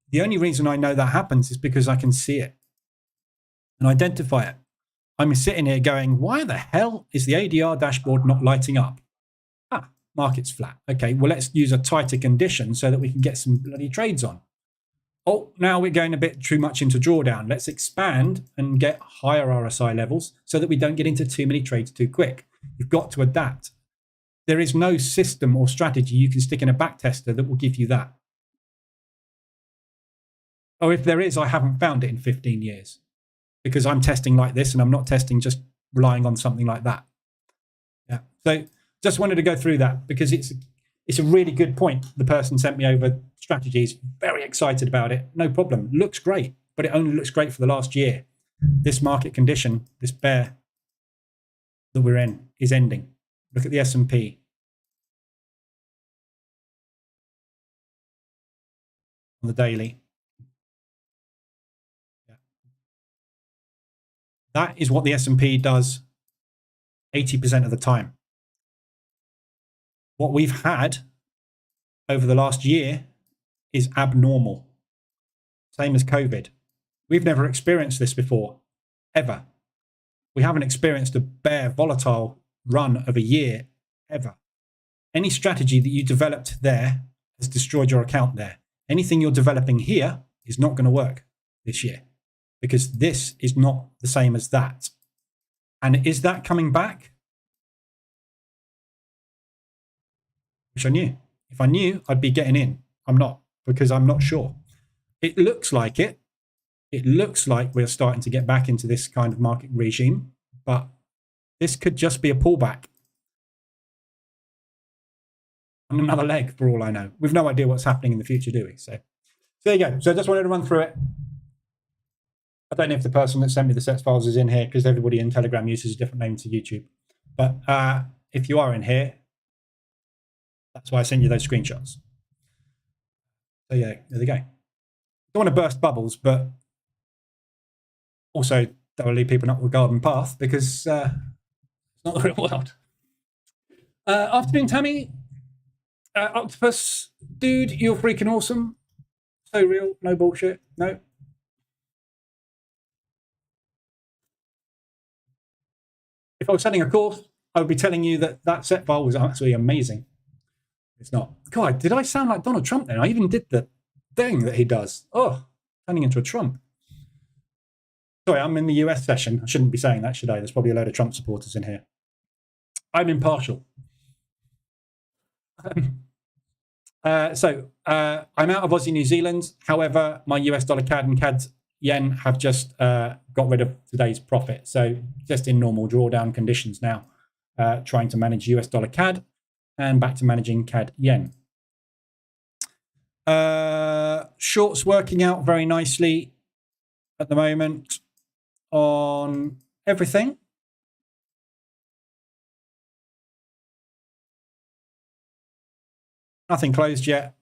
The only reason I know that happens is because I can see it and identify it. I'm sitting here going, why the hell is the ADR dashboard not lighting up? Market's flat. Okay, well, let's use a tighter condition so that we can get some bloody trades on. Oh, now we're going a bit too much into drawdown. Let's expand and get higher RSI levels so that we don't get into too many trades too quick. You've got to adapt. There is no system or strategy you can stick in a backtester that will give you that. Or if there is, I haven't found it in 15 years because I'm testing like this and I'm not testing just relying on something like that. Yeah. So just wanted to go through that because it's a really good point. The person sent me over strategies, very excited about it. No problem. Looks great, but it only looks great for the last year. This market condition, this bear that we're in is ending. Look at the S&P. On the daily. Yeah. That is what the S&P does 80% of the time. What we've had over the last year is abnormal. Same as COVID. We've never experienced this before, ever. We haven't experienced a bear volatile run of a year, ever. Any strategy that you developed there has destroyed your account there. Anything you're developing here is not going to work this year because this is not the same as that. And is that coming back? Which I knew. If I knew, I'd be getting in. I'm not, because I'm not sure. It looks like it. It looks like we're starting to get back into this kind of market regime, but this could just be a pullback. And another leg, for all I know. We've no idea what's happening in the future, do we? So there you go. So I just wanted to run through it. I don't know if the person that sent me the sets files is in here because everybody in Telegram uses a different name to YouTube. But if you are in here, that's why I sent you those screenshots. So yeah, there they go. Don't want to burst bubbles, but also don't want to leave people up the garden path because it's not the real world. Afternoon, Tammy. Octopus, dude, you're freaking awesome. So real, no bullshit, no. If I was selling a course, I would be telling you that that set file was absolutely amazing. It's not. God, did I sound like Donald Trump then? I even did the thing that he does. Oh, turning into a Trump. Sorry, I'm in the US session. I shouldn't be saying that, should I? There's probably a load of Trump supporters in here. I'm impartial. So I'm out of Aussie New Zealand. However, my US dollar CAD and CAD yen have just got rid of today's profit. So just in normal drawdown conditions now, trying to manage US dollar CAD and back to managing CAD yen. Shorts working out very nicely at the moment on everything. Nothing closed yet,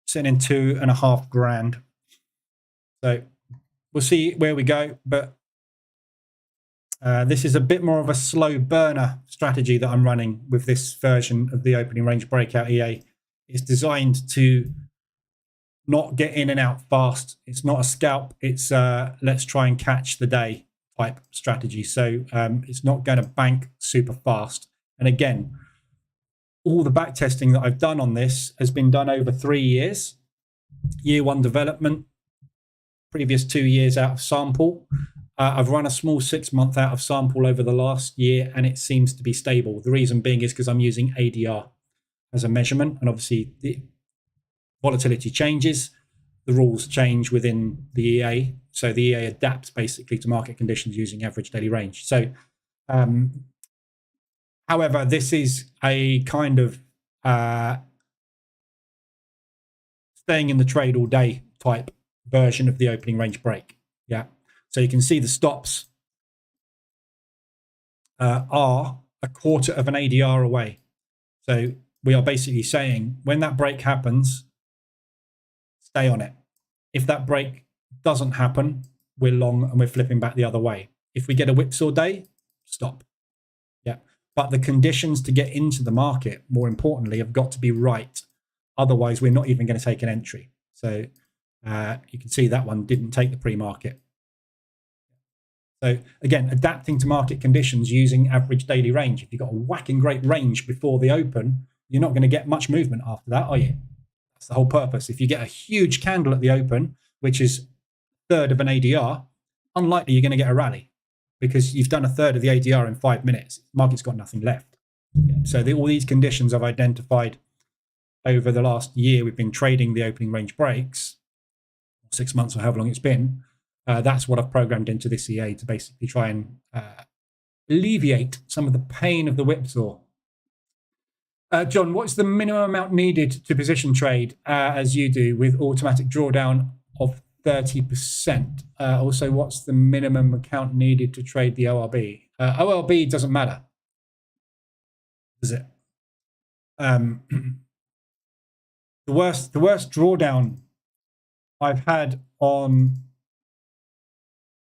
sitting in 2.5 grand. So we'll see where we go, but this is a bit more of a slow burner strategy that I'm running with this version of the opening range breakout EA. It's designed to not get in and out fast. It's not a scalp. It's let's try and catch the day type strategy. So it's not going to bank super fast. And again, all the back testing that I've done on this has been done over 3 years. Year 1 development, previous 2 years out of sample. I've run a small 6-month out of sample over the last year, and it seems to be stable. The reason being is because I'm using ADR as a measurement, and obviously the volatility changes, the rules change within the EA. So the EA adapts basically to market conditions using average daily range. So however, this is a kind of staying in the trade all day type version of the opening range break. Yeah. So you can see the stops are a quarter of an ADR away. So we are basically saying when that break happens, stay on it. If that break doesn't happen, we're long and we're flipping back the other way. If we get a whipsaw day, stop. Yeah. But the conditions to get into the market, more importantly, have got to be right. Otherwise, we're not even going to take an entry. So you can see that one didn't take the pre-market. So again, adapting to market conditions using average daily range. If you've got a whacking great range before the open, you're not going to get much movement after that, are you? That's the whole purpose. If you get a huge candle at the open, which is a third of an ADR, unlikely you're going to get a rally because you've done a third of the ADR in 5 minutes. Market's got nothing left. So all these conditions I've identified over the last year, we've been trading the opening range breaks, 6 months or however long it's been. That's what I've programmed into this EA to basically try and alleviate some of the pain of the whipsaw. John, what's the minimum amount needed to position trade as you do with automatic drawdown of 30%? Also, what's the minimum account needed to trade the ORB? OLB doesn't matter, does it? The worst drawdown I've had on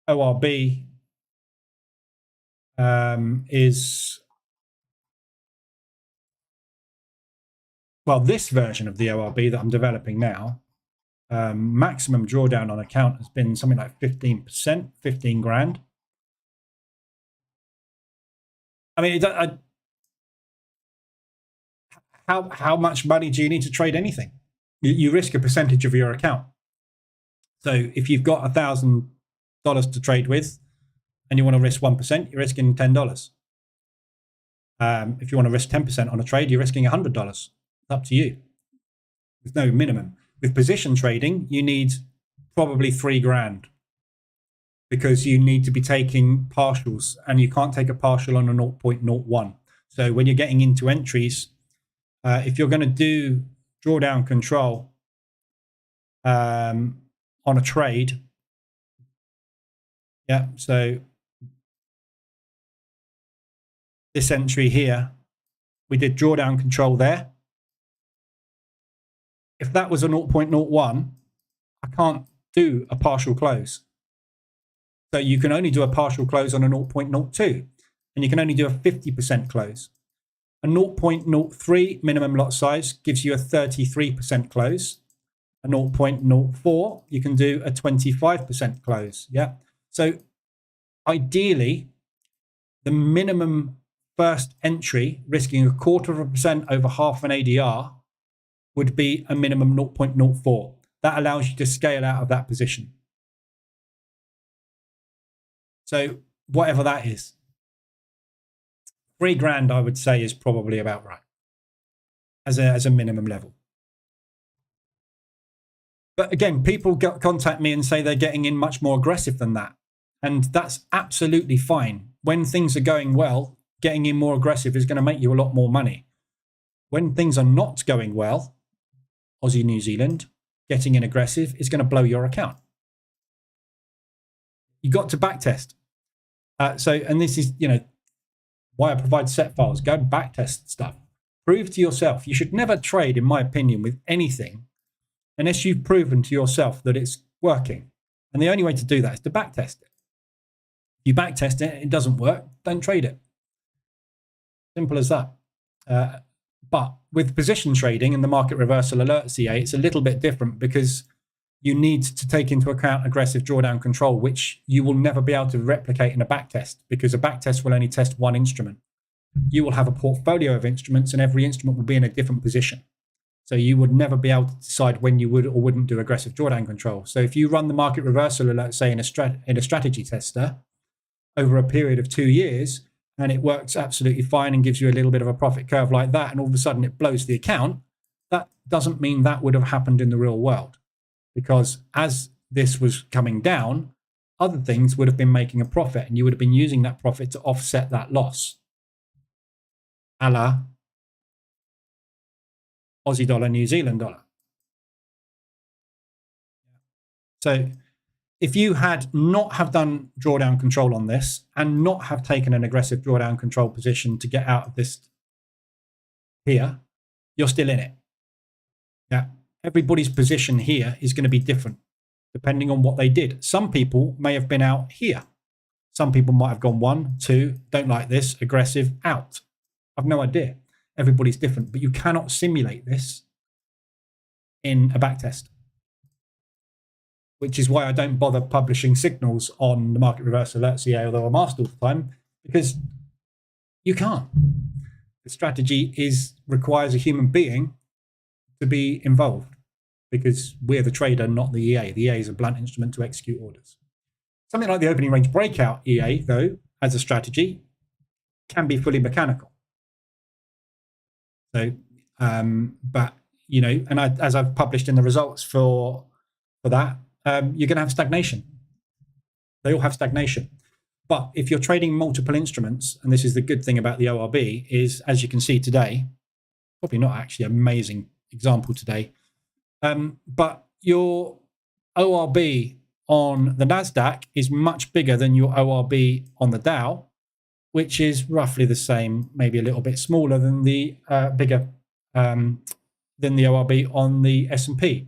ORB is, well, this version of the ORB that I'm developing now, maximum drawdown on account has been something like 15%, 15 grand. I mean, how much money do you need to trade anything? You risk a percentage of your account. So if you've got $1,000 to trade with and you want to risk 1%, you're risking $10. If you want to risk 10% on a trade, you're risking $100. It's up to you. There's no minimum. With position trading, you need probably 3 grand because you need to be taking partials and you can't take a partial on a 0.01. So when you're getting into entries, if you're going to do drawdown control on a trade, yeah, so this entry here, we did drawdown control there. If that was a 0.01, I can't do a partial close. So you can only do a partial close on a 0.02, and you can only do a 50% close. A 0.03 minimum lot size gives you a 33% close. A 0.04, you can do a 25% close. Yeah. So ideally, the minimum first entry risking 0.25% over half an ADR would be a minimum 0.04. That allows you to scale out of that position. So whatever that is, $3,000 I would say is probably about right as a minimum level. But again, people contact me and say they're getting in much more aggressive than that. And that's absolutely fine. When things are going well, getting in more aggressive is going to make you a lot more money. When things are not going well, Aussie, New Zealand, getting in aggressive is going to blow your account. You got to backtest. And this is, why I provide set files. Go backtest stuff. Prove to yourself. You should never trade, in my opinion, with anything unless you've proven to yourself that it's working. And the only way to do that is to backtest it. If you backtest it, it doesn't work, don't trade it. Simple as that. But with position trading and the market reversal alerts EA, it's a little bit different because you need to take into account aggressive drawdown control, which you will never be able to replicate in a backtest because a backtest will only test one instrument. You will have a portfolio of instruments and every instrument will be in a different position. So you would never be able to decide when you would or wouldn't do aggressive drawdown control. So if you run the market reversal alert, say in a strategy tester over a period of 2 years, and it works absolutely fine and gives you a little bit of a profit curve like that, and all of a sudden it blows the account, that doesn't mean that would have happened in the real world. Because as this was coming down, other things would have been making a profit, and you would have been using that profit to offset that loss. A la Aussie dollar, New Zealand dollar. So if you had not have done drawdown control on this and not have taken an aggressive drawdown control position to get out of this here, you're still in it. Yeah. Everybody's position here is going to be different depending on what they did. Some people may have been out here. Some people might have gone 1, 2, don't like this, aggressive, out. I've no idea. Everybody's different, but you cannot simulate this in a backtest, which is why I don't bother publishing signals on the market reversal alerts EA, although I'm asked all the time, because you can't. The strategy requires a human being to be involved because we're the trader, not the EA. The EA is a blunt instrument to execute orders. Something like the opening range breakout EA, though, as a strategy, can be fully mechanical. So, but, and as I've published in the results for that, you're going to have stagnation. They all have stagnation. But if you're trading multiple instruments, and this is the good thing about the ORB, is as you can see today, probably not actually an amazing example today, but your ORB on the NASDAQ is much bigger than your ORB on the Dow, which is roughly the same, maybe a little bit smaller than the bigger than the ORB on the S&P.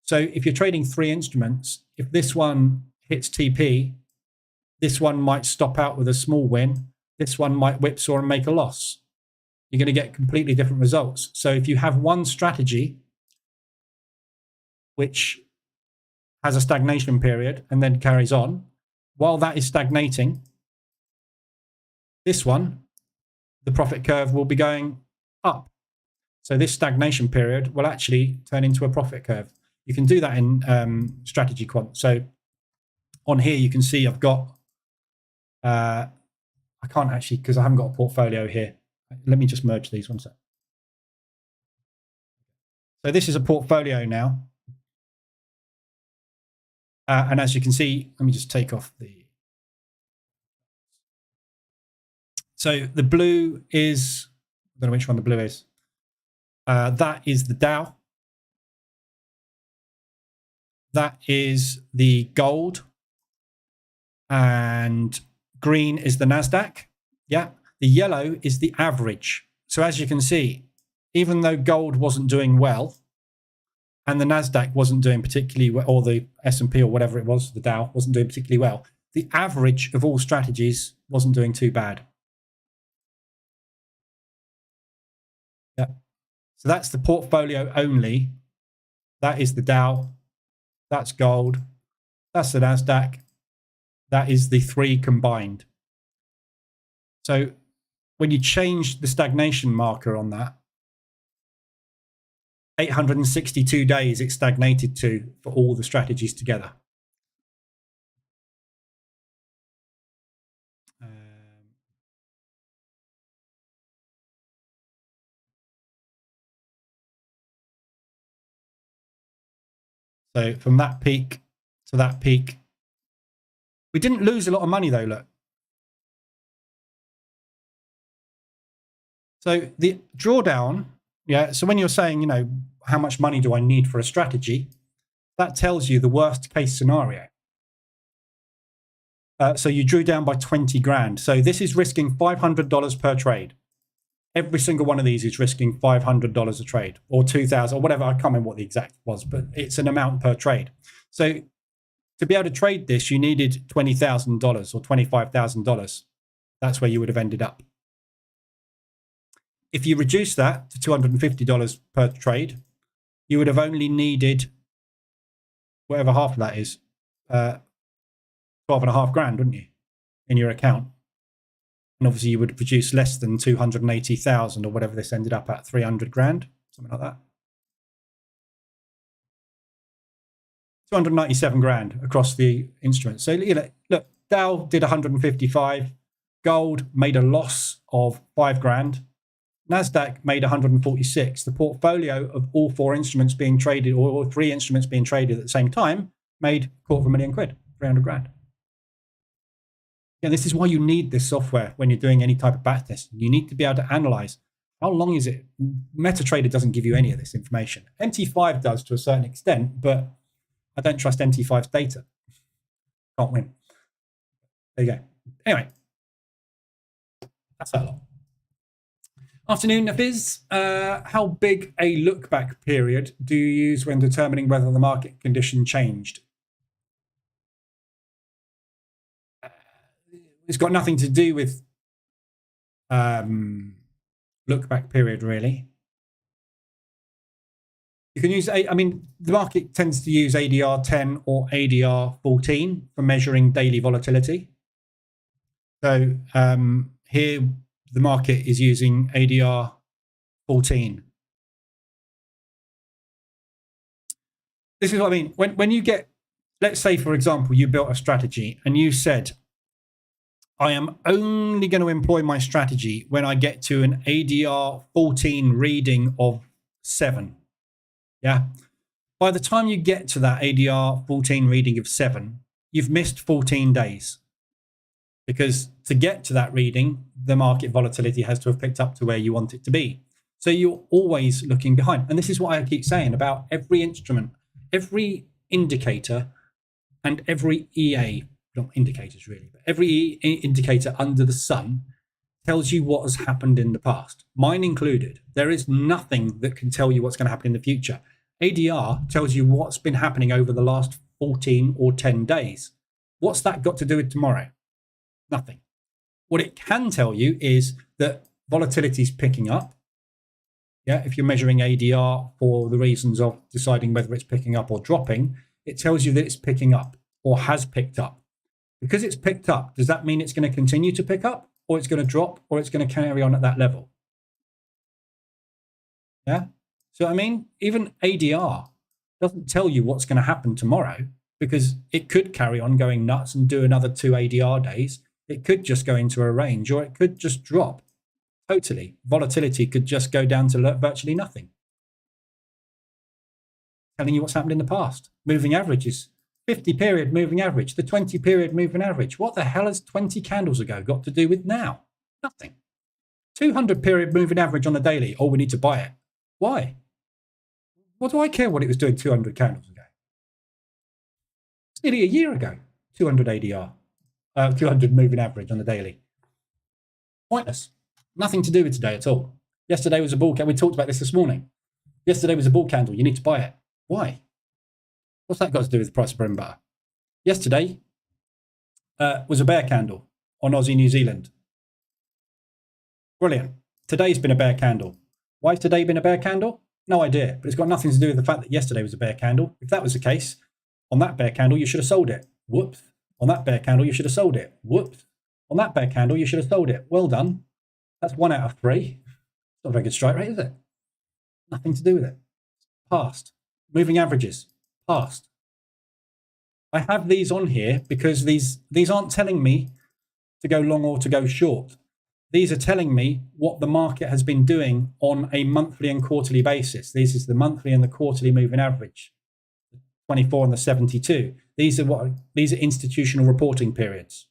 So if you're trading 3 instruments, if this one hits TP, this one might stop out with a small win. This one might whipsaw and make a loss. You're going to get completely different results. So if you have one strategy which has a stagnation period and then carries on, while that is stagnating, this one, the profit curve will be going up. So this stagnation period will actually turn into a profit curve. You can do that in strategy quant. So on here, you can see I've got, I can't actually, because I haven't got a portfolio here. Let me just merge these one sec. So this is a portfolio now. And as you can see, let me just take off the. So the blue is, I don't know which one the blue is. That is the Dow. That is the gold. And green is the NASDAQ. Yeah. The yellow is the average. So as you can see, even though gold wasn't doing well, and the NASDAQ wasn't doing particularly well, or the S&P or whatever it was, the Dow wasn't doing particularly well, the average of all strategies wasn't doing too bad. Yeah. So that's the portfolio only. That is the Dow. That's gold. That's the NASDAQ. That is the 3 combined. So when you change the stagnation marker on that, 862 days it stagnated to for all the strategies together. So from that peak to that peak, we didn't lose a lot of money though, look. So the drawdown, yeah, so when you're saying, you know, how much money do I need for a strategy, that tells you the worst case scenario. So you drew down by 20 grand. So this is risking $500 per trade. Every single one of these is risking $500 a trade, or 2,000 or whatever. I can't remember what the exact was, but it's an amount per trade. So to be able to trade this, you needed $20,000 or $25,000. That's where you would have ended up. If you reduce that to $250 per trade, you would have only needed whatever half of that is, 12.5 grand, wouldn't you, in your account? And obviously you would produce less than 280,000 or whatever this ended up at, 300 grand, something like that. 297 grand across the instruments. So, you know, look, Dow did 155, gold made a loss of 5 grand, NASDAQ made 146. The portfolio of all 4 instruments being traded, or 3 instruments being traded at the same time, made £250,000, 300 grand. Yeah, this is why you need this software when you're doing any type of backtesting. You need to be able to analyze how long is it. MetaTrader doesn't give you any of this information. MT5 does to a certain extent, but I don't trust MT5's data. Can't win. There you go. Anyway, that's that lot. Afternoon, Nafiz. How big a look back period do you use when determining whether the market condition changed? It's got nothing to do with look back period, really. You can use, I mean, the market tends to use ADR 10 or ADR 14 for measuring daily volatility. So here, the market is using ADR 14. This is what I mean. When you get, let's say, for example, you built a strategy and you said, I am only going to employ my strategy when I get to an ADR 14 reading of 7. Yeah. By the time you get to that ADR 14 reading of 7, you've missed 14 days. Because to get to that reading, the market volatility has to have picked up to where you want it to be. So you're always looking behind. And this is what I keep saying about every instrument, every indicator, and every EA, not indicators really, but every indicator under the sun tells you what has happened in the past, mine included. There is nothing that can tell you what's going to happen in the future. ADR tells you what's been happening over the last 14 or 10 days. What's that got to do with tomorrow? Nothing. What it can tell you is that volatility is picking up. Yeah, if you're measuring ADR for the reasons of deciding whether it's picking up or dropping, it tells you that it's picking up or has picked up. Because it's picked up, does that mean it's going to continue to pick up, or it's going to drop, or it's going to carry on at that level? Yeah. So, I mean, even ADR doesn't tell you what's going to happen tomorrow, because it could carry on going nuts and do another 2 ADR days. It could just go into a range, or it could just drop totally. Volatility could just go down to virtually nothing. Telling you what's happened in the past. Moving averages. 50 period moving average, the 20 period moving average. What the hell has 20 candles ago got to do with now? Nothing. 200 period moving average on the daily. Oh, we need to buy it. Why? What do I care what it was doing 200 candles ago? It's nearly a year ago. 200 ADR. 200 moving average on the daily. Pointless. Nothing to do with today at all. Yesterday was a bull candle. We talked about this morning. Yesterday was a bull candle. You need to buy it. Why? What's that got to do with the price of bread and butter? Yesterday was a bear candle on Aussie New Zealand. Brilliant. Today's been a bear candle. Why has today been a bear candle? No idea. But it's got nothing to do with the fact that yesterday was a bear candle. If that was the case, on that bear candle, you should have sold it. Whoops. On that bear candle, you should have sold it. Whoops. On that bear candle, you should have sold it. Well done. That's 1 out of 3. It's not a very good strike rate, is it? Nothing to do with it. Past. Moving averages. Past. I have these on here because these aren't telling me to go long or to go short. These are telling me what the market has been doing on a monthly and quarterly basis. This is the monthly and the quarterly moving average. 24 and the 72. These are institutional reporting periods.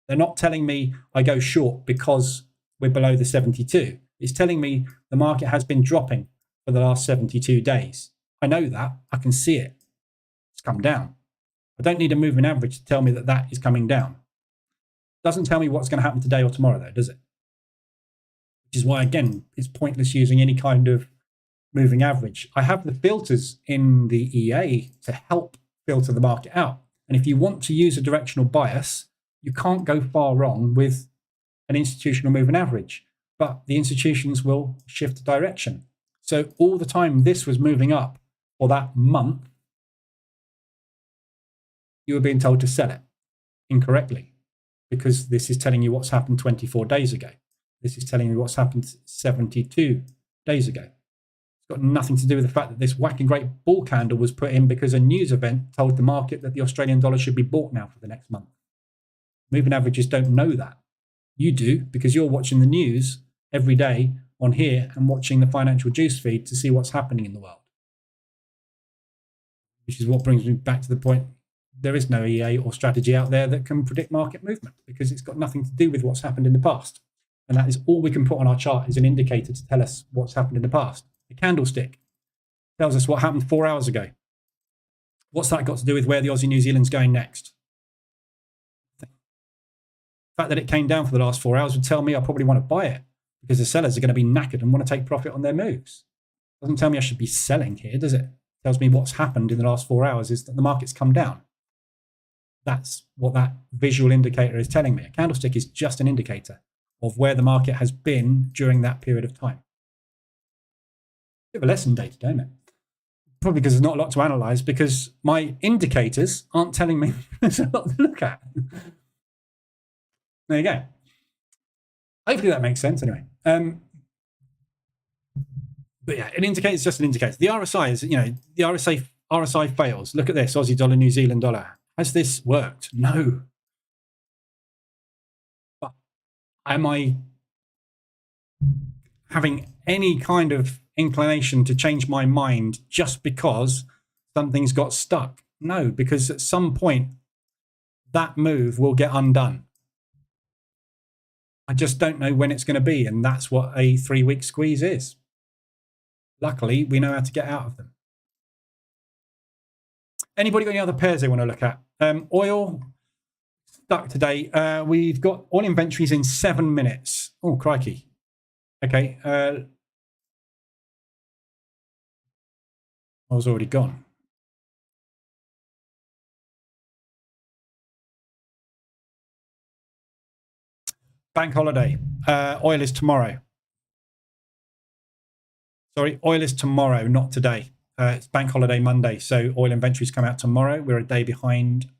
They're not telling me I go short because we're below the 72. It's telling me the market has been dropping for the last 72 days. I know that. I can see it. It's come down. I don't need a moving average to tell me that that is coming down. It doesn't tell me what's going to happen today or tomorrow, though, does it? Which is why, again, it's pointless using any kind of moving average. I have the filters in the EA to help filter the market out. And if you want to use a directional bias, you can't go far wrong with an institutional moving average, but the institutions will shift direction. So all the time this was moving up for that month, you were being told to sell it incorrectly, because this is telling you what's happened 24 days ago. This is telling you what's happened 72 days ago. It's got nothing to do with the fact that this whacking great bull candle was put in because a news event told the market that the Australian dollar should be bought now for the next month. Moving averages don't know that. You do, because you're watching the news every day on here and watching the financial juice feed to see what's happening in the world. Which is what brings me back to the point, there is no EA or strategy out there that can predict market movement, because it's got nothing to do with what's happened in the past. And that is all we can put on our chart, is an indicator to tell us what's happened in the past. The candlestick tells us what happened 4 hours ago. What's that got to do with where the Aussie New Zealand's going next? The fact that it came down for the last 4 hours would tell me I probably want to buy it, because the sellers are going to be knackered and want to take profit on their moves. It doesn't tell me I should be selling here, does it? It tells me what's happened in the last 4 hours is that the market's come down. That's what that visual indicator is telling me. A candlestick is just an indicator of where the market has been during that period of time. Bit of a lesson day today, isn't it? Probably because there's not a lot to analyze, because my indicators aren't telling me there's a lot to look at. There you go. Hopefully that makes sense anyway. But yeah, an indicator is just an indicator. The RSI is, the RSI fails. Look at this, Aussie dollar, New Zealand dollar. Has this worked? No. But am I having any kind of inclination to change my mind just because something's got stuck? No, because at some point that move will get undone. I just don't know when it's going to be, and that's what a 3-week squeeze is. Luckily, we know how to get out of them. Anybody got any other pairs they want to look at? Oil, stuck today. We've got oil inventories in 7 minutes. Oh, crikey. Okay. I was already gone. Bank holiday. Oil is tomorrow. Sorry, oil is tomorrow, not today. It's bank holiday Monday, so oil inventories come out tomorrow. We're a day behind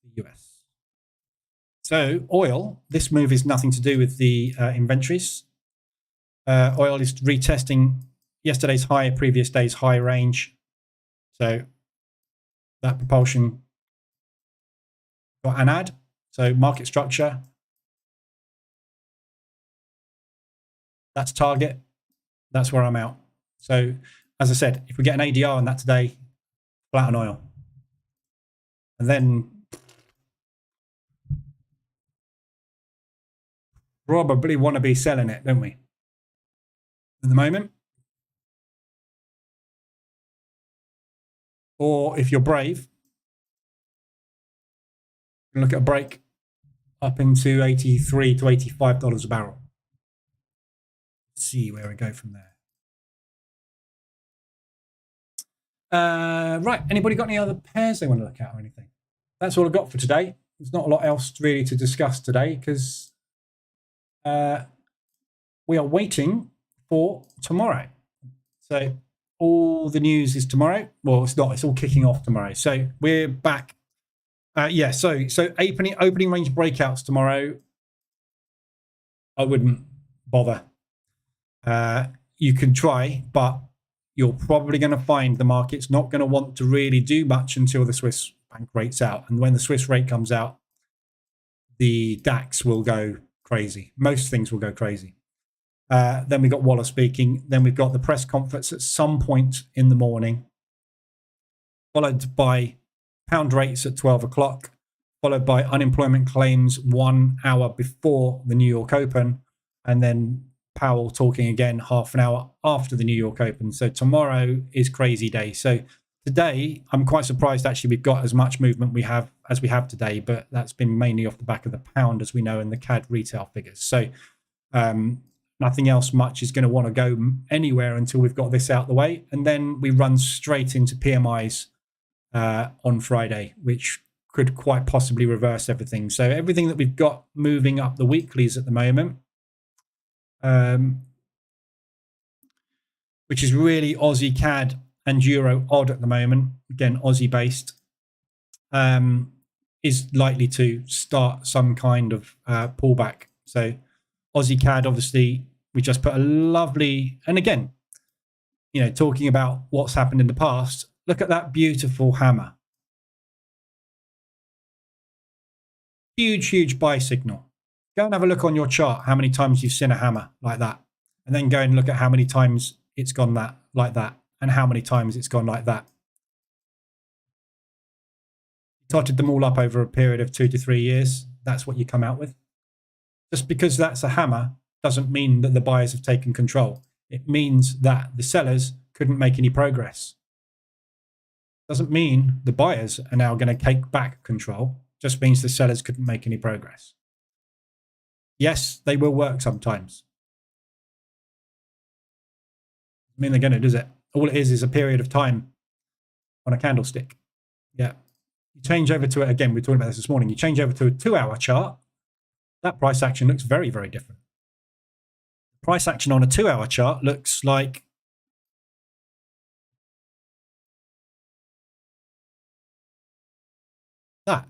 the US. So oil, this move is nothing to do with the inventories. Oil is retesting yesterday's high, previous day's high range. So that propulsion got an add. So market structure. That's target. That's where I'm out. So as I said, if we get an ADR on that today, flat on oil. And then probably want to be selling it, don't we? At the moment. Or if you're brave, you can look at a break up into $83 to $85 a barrel. Let's see where we go from there. Right, anybody got any other pairs they want to look at or anything? That's all I've got for today. There's not a lot else really to discuss today, because we are waiting for tomorrow. So all the news is tomorrow. Well, it's not. It's all kicking off tomorrow. So we're back. Yeah, so opening range breakouts tomorrow. I wouldn't bother. You can try, but you're probably going to find the market's not going to want to really do much until the Swiss bank rate's out. And when the Swiss rate comes out, the DAX will go crazy. Most things will go crazy. Then we've got Waller speaking. Then we've got the press conference at some point in the morning. followed by pound rates at 12 o'clock, followed by unemployment claims 1 hour before the New York Open, and then Powell talking again half an hour after the New York Open. So tomorrow is crazy day. So today, I'm quite surprised actually we've got as much movement we have today, but that's been mainly off the back of the pound, as we know, in the CAD retail figures. So nothing else much is going to want to go anywhere until we've got this out the way. And then we run straight into PMIs on Friday, which could quite possibly reverse everything. So everything that we've got moving up the weeklies at the moment, which is really Aussie CAD and Euro odd at the moment, again, Aussie based, is likely to start some kind of pullback. So Aussie CAD, obviously, we just put a lovely, and again, you know, talking about what's happened in the past, look at that beautiful hammer. Huge, huge buy signal. Go and have a look on your chart how many times you've seen a hammer like that. And then go and look at how many times it's gone like that and how many times it's gone like that. Totted them all up over a period of 2 to 3 years. That's what you come out with. Just because that's a hammer doesn't mean that the buyers have taken control. It means that the sellers couldn't make any progress. Doesn't mean the buyers are now going to take back control. Just means the sellers couldn't make any progress. Yes, they will work sometimes. I mean, they're going to, does it? All it is a period of time on a candlestick. Yeah. You change over to it again. We were talking about this morning. You change over to a 2-hour chart. That price action looks very, very different. Price action on a 2-hour chart looks like that.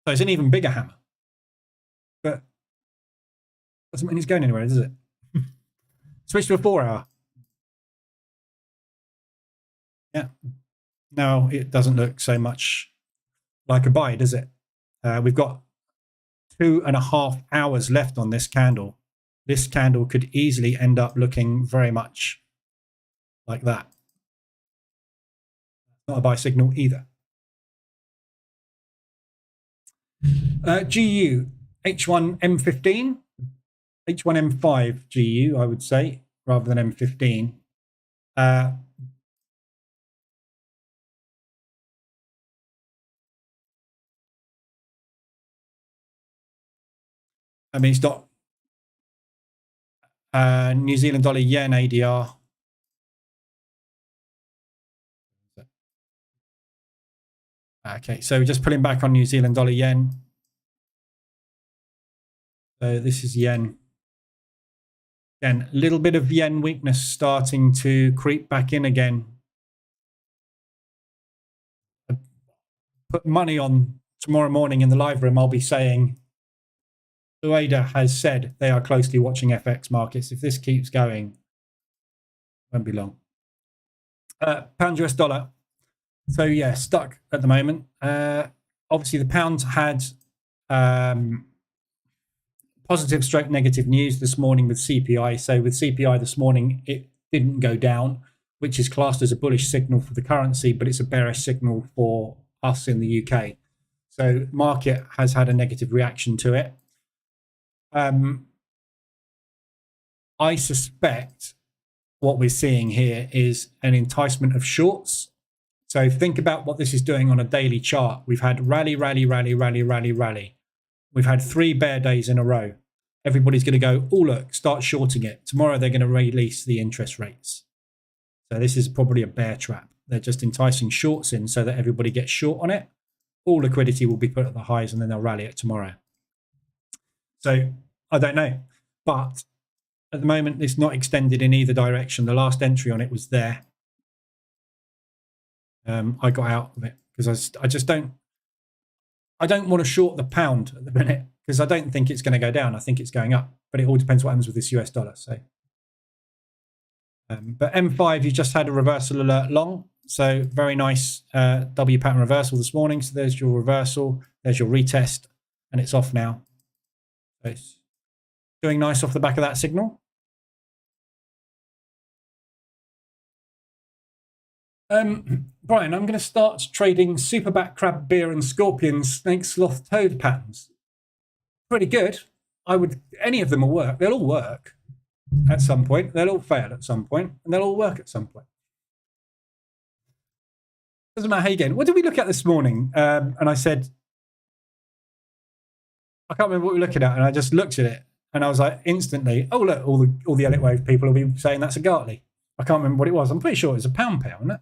So it's an even bigger hammer. But doesn't mean it's going anywhere, does it? Switch to a 4-hour. Yeah. No, it doesn't look so much like a buy, does it? We've got 2.5 hours left on this candle. This candle could easily end up looking very much like that. Not a buy signal either. GU, H1M15, H1M5 GU, I would say, rather than M15. I mean, it's got New Zealand dollar yen ADR. Okay, so we're just pulling back on New Zealand dollar yen. So this is yen. Again, a little bit of yen weakness starting to creep back in again. I put money on tomorrow morning in the live room. I'll be saying Ueda has said they are closely watching FX markets. If this keeps going, it won't be long. Pound US dollar. So yeah, stuck at the moment. Obviously, the pound had positive stroke negative news this morning with CPI. So with CPI this morning, it didn't go down, which is classed as a bullish signal for the currency, but it's a bearish signal for us in the UK. So market has had a negative reaction to it. I suspect what we're seeing here is an enticement of shorts. So think about what this is doing on a daily chart. We've had rally, rally, rally, rally, rally, rally. We've had 3 bear days in a row. Everybody's going to go, oh, look, start shorting it. Tomorrow they're going to release the interest rates. So this is probably a bear trap. They're just enticing shorts in so that everybody gets short on it. All liquidity will be put at the highs and then they'll rally it tomorrow. So I don't know. But at the moment, it's not extended in either direction. The last entry on it was there. I got out of it because I just don't want to short the pound at the minute because I don't think it's going to go down. I think it's going up, but it all depends what happens with this US dollar. So, but M5, you just had a reversal alert long. So very nice W pattern reversal this morning. So there's your reversal, there's your retest, and it's off now. So it's doing nice off the back of that signal. Brian, I'm going to start trading superback crab beer and scorpion snake sloth toad patterns. Pretty good. Any of them will work. They'll all work at some point. They'll all fail at some point, and they'll all work at some point. Doesn't matter how you get in. What did we look at this morning? And I said, I can't remember what we were looking at, and I just looked at it, and I was like, instantly, oh look, all the Elliott wave people will be saying that's a Gartley. I can't remember what it was. I'm pretty sure it was a pound pair, wasn't it?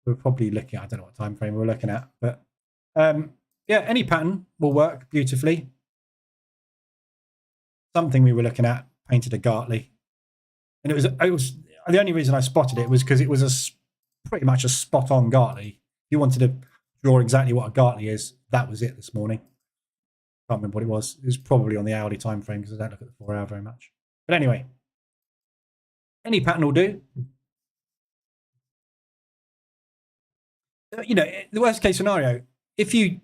We're probably looking at, I don't know what time frame we're looking at, but yeah, any pattern will work beautifully. Something we were looking at painted a Gartley, and it was the only reason I spotted it was because it was pretty much a spot on Gartley. If you wanted to draw exactly what a Gartley is, that was it this morning. Can't remember what it was. It was probably on the hourly time frame because I don't look at the 4 hour very much. But anyway, any pattern will do. You know, the worst case scenario, if you,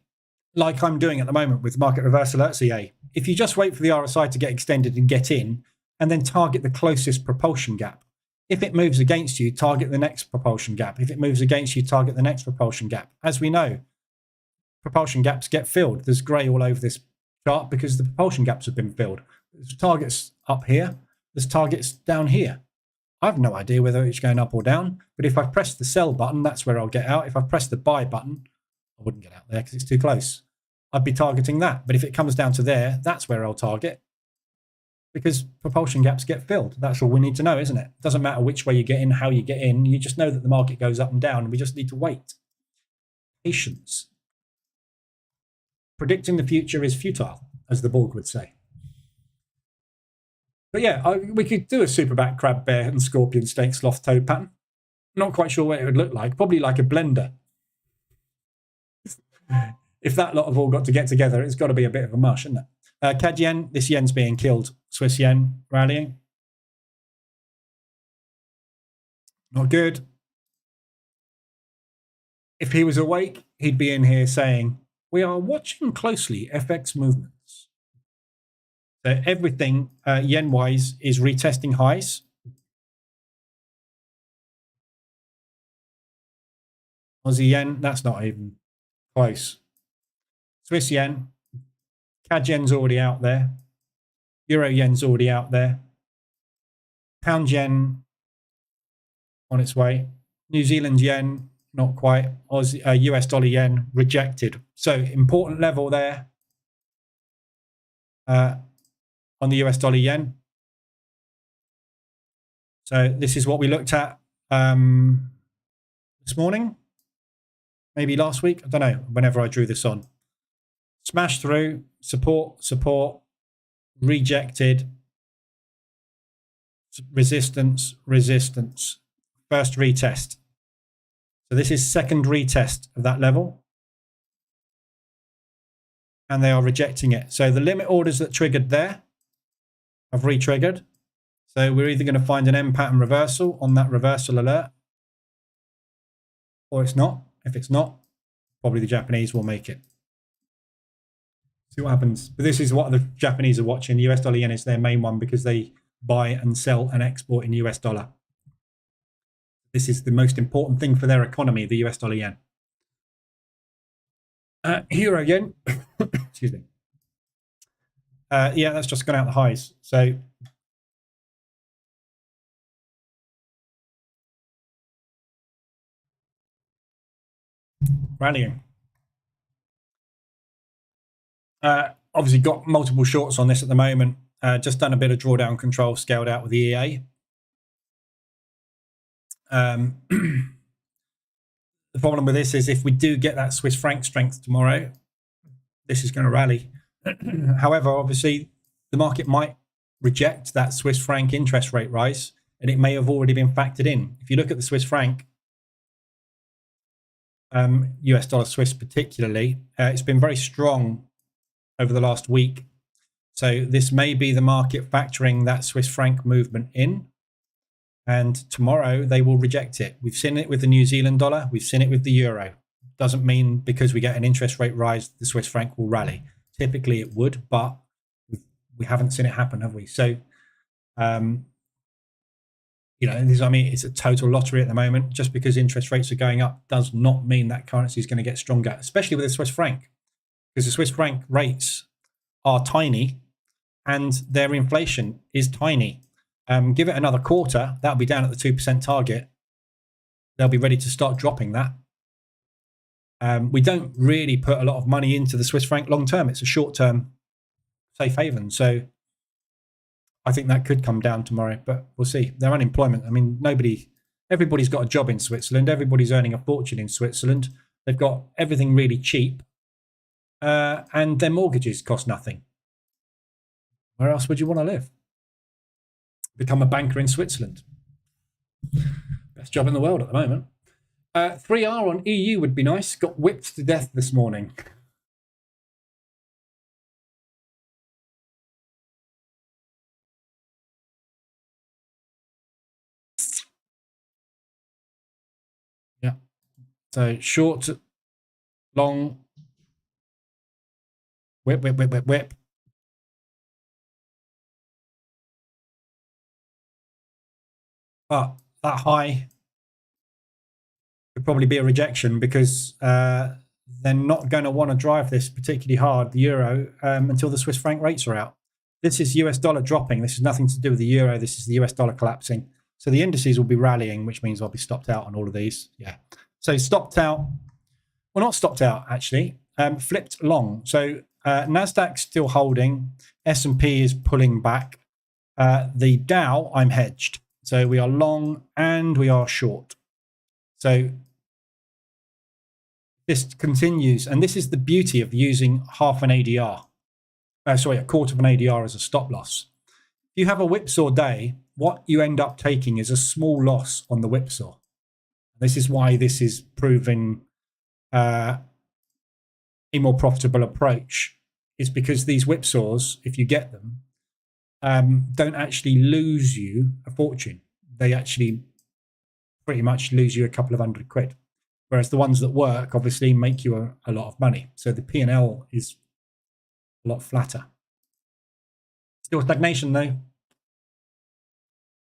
like I'm doing at the moment with market reverse alerts EA, if you just wait for the RSI to get extended and get in, and then target the closest propulsion gap. If it moves against you, target the next propulsion gap. If it moves against you, target the next propulsion gap. As we know, propulsion gaps get filled. There's grey all over this chart because the propulsion gaps have been filled. There's targets up here. There's targets down here. I have no idea whether it's going up or down, but if I press the sell button, that's where I'll get out. If I press the buy button, I wouldn't get out there because it's too close. I'd be targeting that. But if it comes down to there, that's where I'll target because propulsion gaps get filled. That's all we need to know, isn't it? It doesn't matter which way you get in, how you get in. You just know that the market goes up and down. And we just need to wait. Patience. Predicting the future is futile, as the Borg would say. But yeah, we could do a superback crab bear and scorpion snake sloth toad pattern. Not quite sure what it would look like. Probably like a blender. If that lot have all got to get together, it's got to be a bit of a mush, isn't it? CAD yen, this yen's being killed. Swiss yen rallying. Not good. If he was awake, he'd be in here saying, we are watching closely FX movements. So everything yen-wise is retesting highs. Aussie yen, that's not even close. Swiss yen, CAD yen's already out there. Euro yen's already out there. Pound yen on its way. New Zealand yen, not quite. Aussie, US dollar yen rejected. So important level there. On the US dollar yen. So this is what we looked at this morning, maybe last week. I don't know, whenever I drew this on. Smash through, support, rejected, resistance, first retest. So this is second retest of that level. And they are rejecting it. So the limit orders that triggered there have re-triggered. So we're either going to find an M pattern reversal on that reversal alert, or it's not. If it's not, probably the Japanese will make it. See what happens. But this is what the Japanese are watching. The US dollar yen is their main one because they buy and sell and export in US dollar. This is the most important thing for their economy, the US dollar yen. Euro yen, excuse me. Yeah, that's just gone out the highs. So rallying. Obviously got multiple shorts on this at the moment. Just done a bit of drawdown control, scaled out with the EA. The problem with this is if we do get that Swiss franc strength tomorrow, this is going to rally. However, obviously, the market might reject that Swiss franc interest rate rise, and it may have already been factored in. If you look at the Swiss franc, US dollar Swiss particularly, it's been very strong over the last week. So this may be the market factoring that Swiss franc movement in. And tomorrow they will reject it. We've seen it with the New Zealand dollar. We've seen it with the euro. Doesn't mean because we get an interest rate rise, the Swiss franc will rally. Typically it would, but we haven't seen it happen, have we? So You know, I mean, it's a total lottery at the moment. Just because interest rates are going up does not mean that currency is going to get stronger, especially with the Swiss franc, because the Swiss franc rates are tiny and their inflation is tiny. Give it another quarter, that'll be down at the 2% target. They'll be ready to start dropping that. We don't really put a lot of money into the Swiss franc long term. It's a short term safe haven. So I think that could come down tomorrow, but we'll see. Their unemployment, I mean, everybody's got a job in Switzerland. Everybody's earning a fortune in Switzerland. They've got everything really cheap, and their mortgages cost nothing. Where else would you want to live? Become a banker in Switzerland. Best job in the world at the moment. 3R on EU would be nice. Got whipped to death this morning. Yeah. So short, long, whip, whip, whip, whip, whip. But that high could probably be a rejection because they're not going to want to drive this particularly hard, the euro, until the Swiss franc rates are out. This is US dollar dropping. This has nothing to do with the euro. This is the US dollar collapsing. So the indices will be rallying, which means I'll be stopped out on all of these. Yeah. So stopped out. Well, not stopped out, actually. Flipped long. So NASDAQ's still holding. S&P is pulling back. The Dow, I'm hedged. So we are long and we are short. So this continues. And this is the beauty of using half an ADR. A quarter of an ADR as a stop loss. If you have a whipsaw day, what you end up taking is a small loss on the whipsaw. This is why this is proving a more profitable approach. Is because these whipsaws, if you get them, don't actually lose you a fortune. They actually pretty much lose you a couple of £100. Whereas the ones that work obviously make you a lot of money. So the P&L is a lot flatter. Still stagnation though.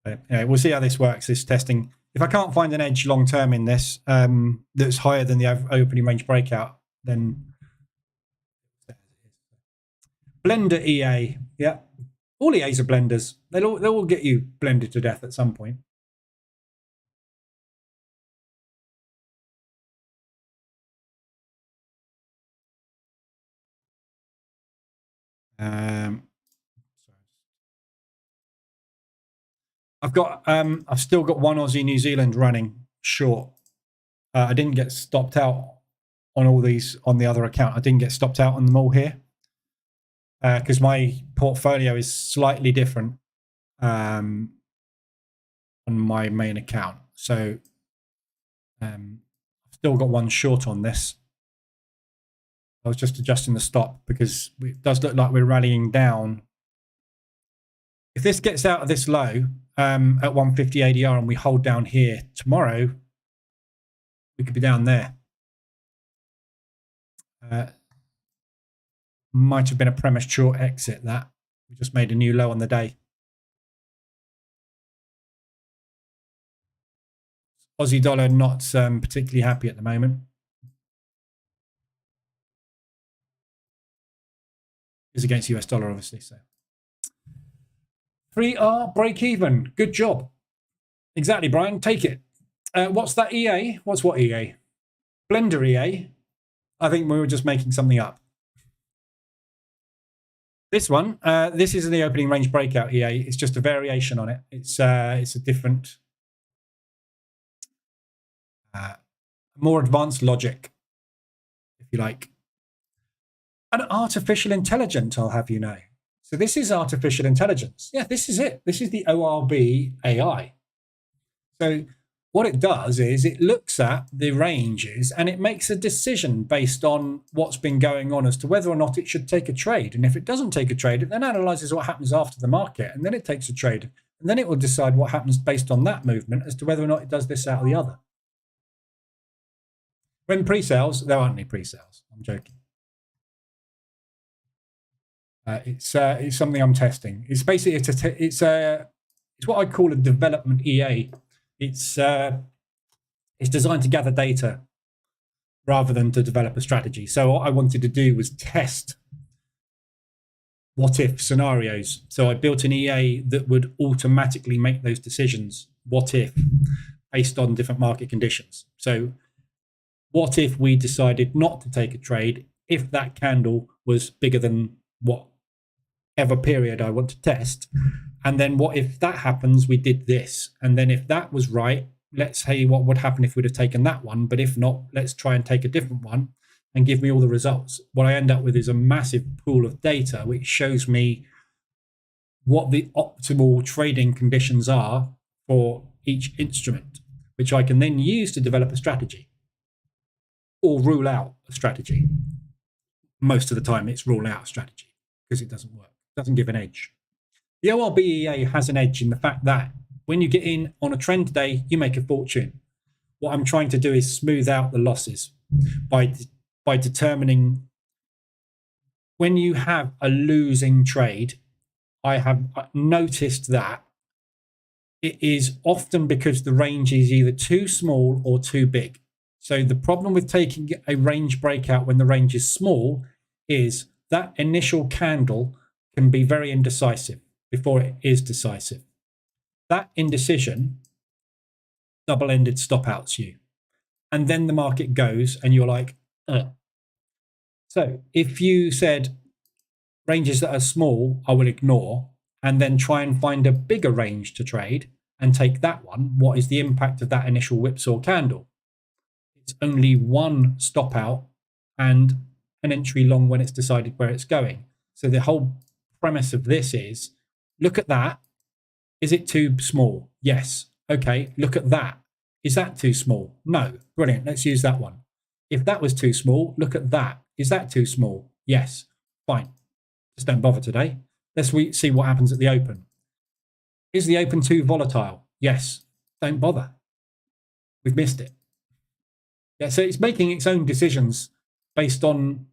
Anyway, we'll see how this works, this testing. If I can't find an edge long term in this that's higher than the opening range breakout, then Blender EA. Yeah. All EAs are blenders. They'll all get you blended to death at some point. I've still got one Aussie New Zealand running short. I didn't get stopped out on all these on the other account. I didn't get stopped out on them all here because my portfolio is slightly different on my main account. So I've still got one short on this. I was just adjusting the stop because it does look like we're rallying down. If this gets out of this low at 150 ADR and we hold down here tomorrow, we could be down there. Might have been a premature exit that. We just made a new low on the day. Aussie dollar not particularly happy at the moment. Is against US dollar, obviously. So 3R break even. Good job. Exactly, Brian. Take it. What's that EA? What's what EA? Blender EA. I think we were just making something up. This one, this is the opening range breakout EA. It's just a variation on it. It's a different, more advanced logic, if you like. An artificial intelligence, I'll have you know. So this is artificial intelligence. Yeah, this is it. This is the ORB AI. So what it does is it looks at the ranges and it makes a decision based on what's been going on as to whether or not it should take a trade. And if it doesn't take a trade, it then analyzes what happens after the market, and then it takes a trade. And then it will decide what happens based on that movement as to whether or not it does this out of the other. When pre-sales, there aren't any pre-sales. I'm joking. It's something I'm testing. It's basically it's It's what I call a development EA. It's designed to gather data rather than to develop a strategy. So what I wanted to do was test what if scenarios. So I built an EA that would automatically make those decisions, what if, based on different market conditions. So what if we decided not to take a trade if that candle was bigger than whatever period I want to test? And then what if that happens, we did this. And then if that was right, let's say what would happen if we'd have taken that one. But if not, let's try and take a different one and give me all the results. What I end up with is a massive pool of data, which shows me what the optimal trading conditions are for each instrument, which I can then use to develop a strategy or rule out a strategy. Most of the time it's rule out a strategy because it doesn't work, it doesn't give an edge. The ORBEA has an edge in the fact that when you get in on a trend day, you make a fortune. What I'm trying to do is smooth out the losses by determining when you have a losing trade. I have noticed that it is often because the range is either too small or too big. So the problem with taking a range breakout when the range is small is that initial candle can be very indecisive before it is decisive. That indecision double-ended stop outs you. And then the market goes and you're like, ugh. So if you said ranges that are small, I will ignore, and then try and find a bigger range to trade and take that one, what is the impact of that initial whipsaw candle? It's only one stop out and an entry long when it's decided where it's going. So the whole premise of this is, look at that. Is it too small? Yes. Okay, look at that. Is that too small? No. Brilliant. Let's use that one. If that was too small, look at that. Is that too small? Yes. Fine. Just don't bother today. Let's see what happens at the open. Is the open too volatile? Yes. Don't bother. We've missed it. Yeah, so it's making its own decisions based on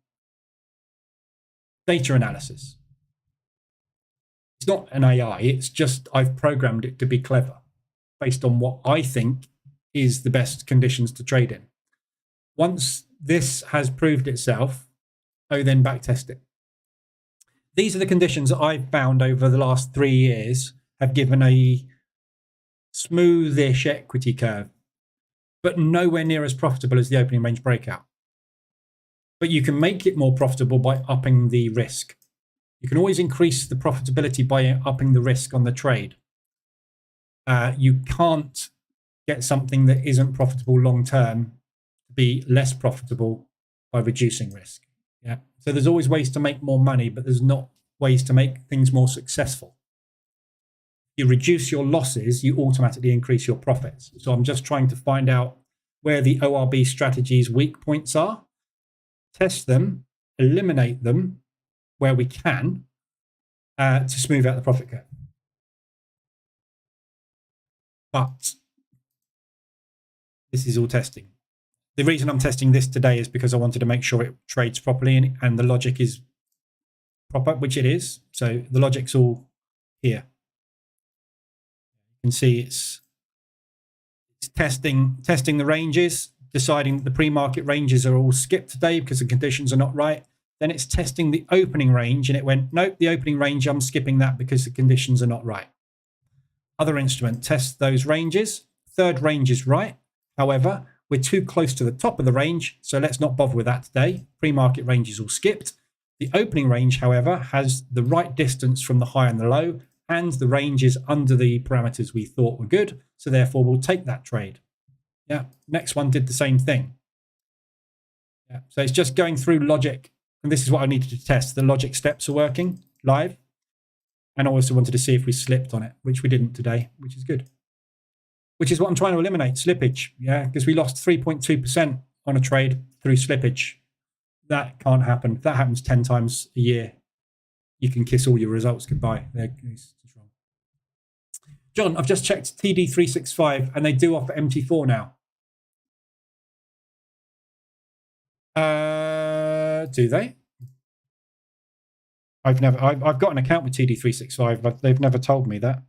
data analysis. It's not an AI, it's just I've programmed it to be clever based on what I think is the best conditions to trade in. Once this has proved itself, I then backtest it. These are the conditions that I've found over the last 3 years have given a smoothish equity curve, but nowhere near as profitable as the opening range breakout. But you can make it more profitable by upping the risk. You can always increase the profitability by upping the risk on the trade. You can't get something that isn't profitable long term to be less profitable by reducing risk. Yeah. So there's always ways to make more money, but there's not ways to make things more successful. You reduce your losses, you automatically increase your profits. So I'm just trying to find out where the ORB strategy's weak points are, test them, eliminate them where we can to smooth out the profit curve. But this is all testing. The reason I'm testing this today is because I wanted to make sure it trades properly and the logic is proper, which it is. So the logic's all here. You can see it's testing the ranges, deciding that the pre-market ranges are all skipped today because the conditions are not right. Then it's testing the opening range and it went, nope, the opening range, I'm skipping that because the conditions are not right. Other instrument tests those ranges. Third range is right. However, we're too close to the top of the range, so let's not bother with that today. Pre-market range is all skipped. The opening range, however, has the right distance from the high and the low, and the range is under the parameters we thought were good, so therefore we'll take that trade. Yeah, next one did the same thing. Yeah, so it's just going through logic, and this is what I needed to test. The logic steps are working live, and I also wanted to see if we slipped on it, which we didn't today, which is good. Which is what I'm trying to eliminate, slippage. Yeah, because we lost 3.2% on a trade through slippage. That can't happen. If that happens 10 times a year, you can kiss all your results goodbye. It's wrong. John, I've just checked TD365 and they do offer MT4 now. Do they? I've got an account with TD365, but they've never told me that.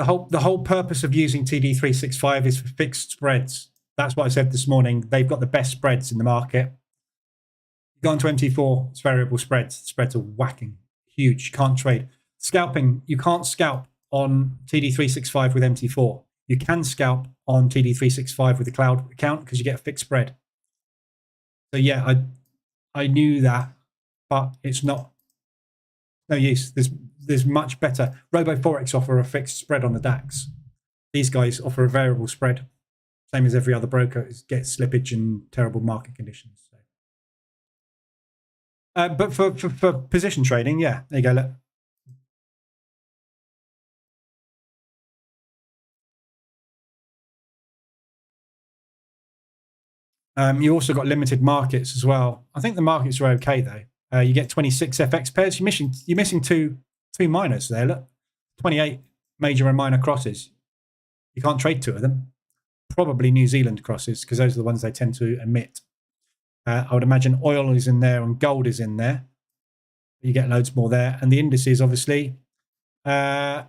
The whole purpose of using TD365 is for fixed spreads. That's what I said this morning. They've got the best spreads in the market. You go onto MT4, it's variable spreads. The spreads are whacking, huge. You can't trade. Scalping, you can't scalp on TD365 with MT4. You can scalp on TD365 with the cloud account because you get a fixed spread. So yeah, I knew that, but it's not no use. There's much better. Forex offer a fixed spread on the DAX. These guys offer a variable spread, same as every other broker. It gets slippage and terrible market conditions. So. But for position trading, yeah, there you go. Look. You also got limited markets as well. I think the markets are okay though. You get 26 FX pairs. You're missing two minors there. Look, 28 major and minor crosses. You can't trade two of them. Probably New Zealand crosses because those are the ones they tend to emit. I would imagine oil is in there and gold is in there. You get loads more there, and the indices obviously don't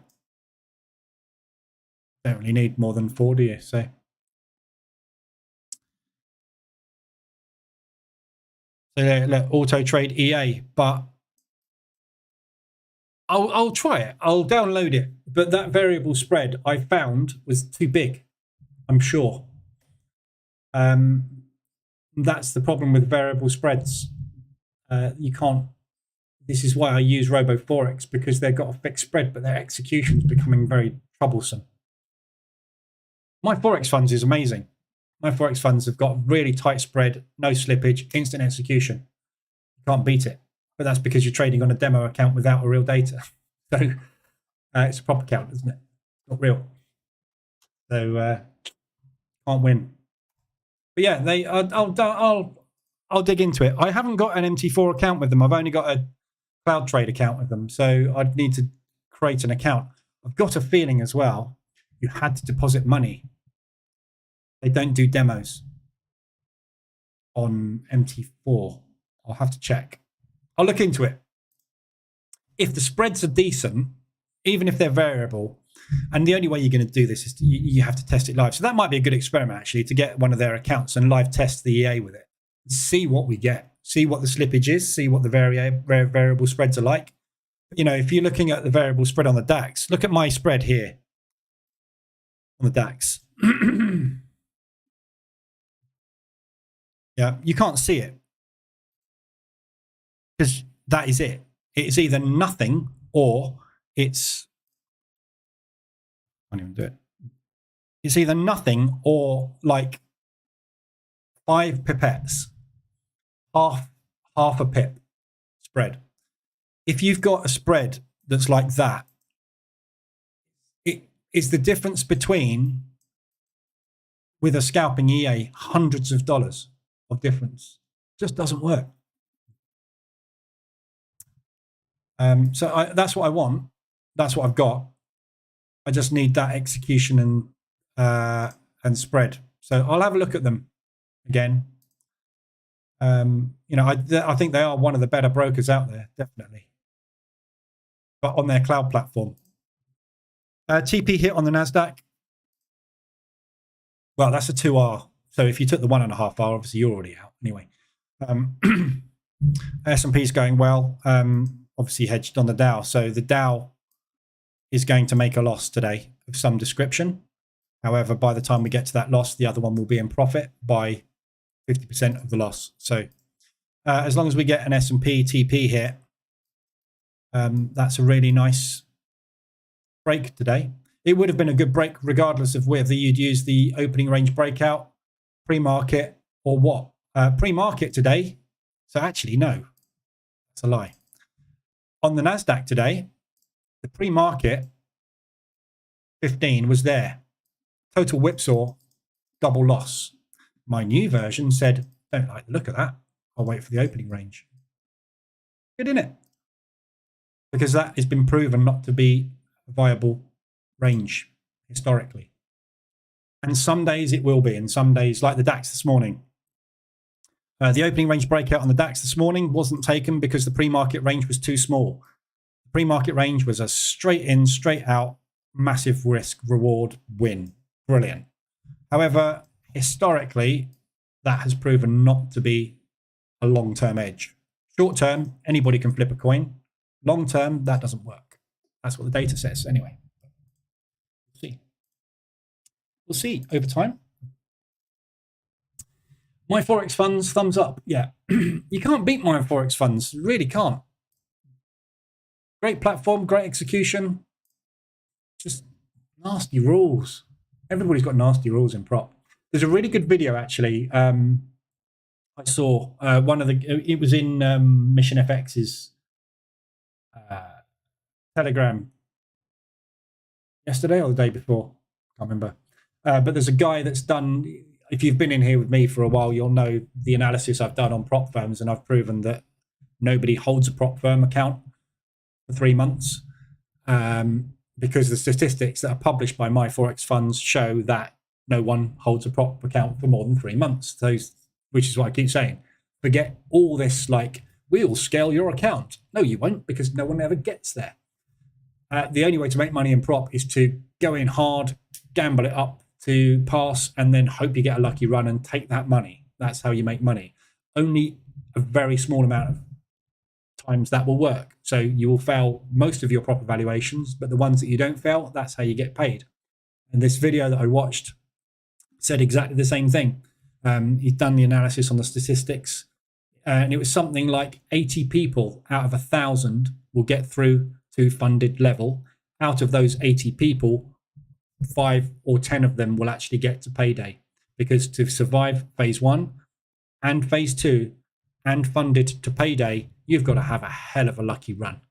really need more than 4, do you? So. So yeah, look, auto trade EA, but I'll try it. I'll download it, but that variable spread I found was too big. I'm sure. That's the problem with variable spreads. You can't. This is why I use Forex, because they've got a fixed spread, but their execution is becoming very troublesome. My Forex funds is amazing. My Forex funds have got really tight spread, no slippage, instant execution. You can't beat it. But that's because you're trading on a demo account without a real data. So it's a prop account, isn't it? Not real. So can't win. But yeah, I'll dig into it. I haven't got an MT4 account with them. I've only got a cloud trade account with them. So I'd need to create an account. I've got a feeling as well, you had to deposit money. They don't do demos on MT4. I'll have to check. I'll look into it. If the spreads are decent, even if they're variable, and the only way you're going to do this is you have to test it live. So that might be a good experiment, actually, to get one of their accounts and live test the EA with it. See what we get. See what the slippage is. See what the variable spreads are like. You know, if you're looking at the variable spread on the DAX, look at my spread here on the DAX. Yeah, you can't see it because that is it. It's either nothing or it's. I can't even do it. It's either nothing or like 5 pipettes, half a pip spread. If you've got a spread that's like that, it is the difference between, with a scalping EA, hundreds of dollars of difference. Just doesn't work. So that's what I want. That's what I've got. I just need that execution and spread. So I'll have a look at them again. You know, I think they are one of the better brokers out there, definitely. But on their cloud platform. TP hit on the NASDAQ. Well, that's a 2R. So if you took the 1.5R, obviously you're already out anyway. S&P is going well. Obviously hedged on the Dow. So the Dow is going to make a loss today of some description. However, by the time we get to that loss, the other one will be in profit by 50% of the loss. So as long as we get an S&P TP hit, that's a really nice break today. It would have been a good break regardless of whether you'd use the opening range breakout, pre-market, or what. Pre-market today. So actually, no, that's a lie. On the NASDAQ today, the pre-market 15 was there. Total whipsaw, double loss. My new version said, don't like the look of that. I'll wait for the opening range. Good, isn't it? Because that has been proven not to be a viable range historically. And some days it will be, and some days, like the DAX this morning. The opening range breakout on the DAX this morning wasn't taken because the pre-market range was too small. The pre-market range was a straight in, straight out massive risk reward win. Brilliant. However, historically, that has proven not to be a long-term edge. Short term, anybody can flip a coin. Long term, that doesn't work. That's what the data says anyway. We'll see. We'll see over time. My Forex funds, thumbs up. Yeah, you can't beat my Forex funds. You really can't. Great platform, great execution. Just nasty rules. Everybody's got nasty rules in prop. There's a really good video actually. I saw one of the. It was in Mission FX's Telegram yesterday or the day before. Can't remember. But there's a guy that's done. If you've been in here with me for a while, you'll know the analysis I've done on prop firms, and I've proven that nobody holds a prop firm account for 3 months because the statistics that are published by my Forex funds show that no one holds a prop account for more than 3 months. Which is what I keep saying. Forget all this like, we'll scale your account. No, you won't, because no one ever gets there. The only way to make money in prop is to go in hard, gamble it up to pass, and then hope you get a lucky run and take that money. That's how you make money. Only a very small amount of times that will work. So you will fail most of your prop evaluations, but the ones that you don't fail, that's how you get paid. And this video that I watched said exactly the same thing. He'd done the analysis on the statistics, and it was something like 80 people out of 1,000 will get through to funded level. Out of those 80 people, 5 or 10 of them will actually get to payday, because to survive phase 1 and phase 2 and funded to payday, you've got to have a hell of a lucky run,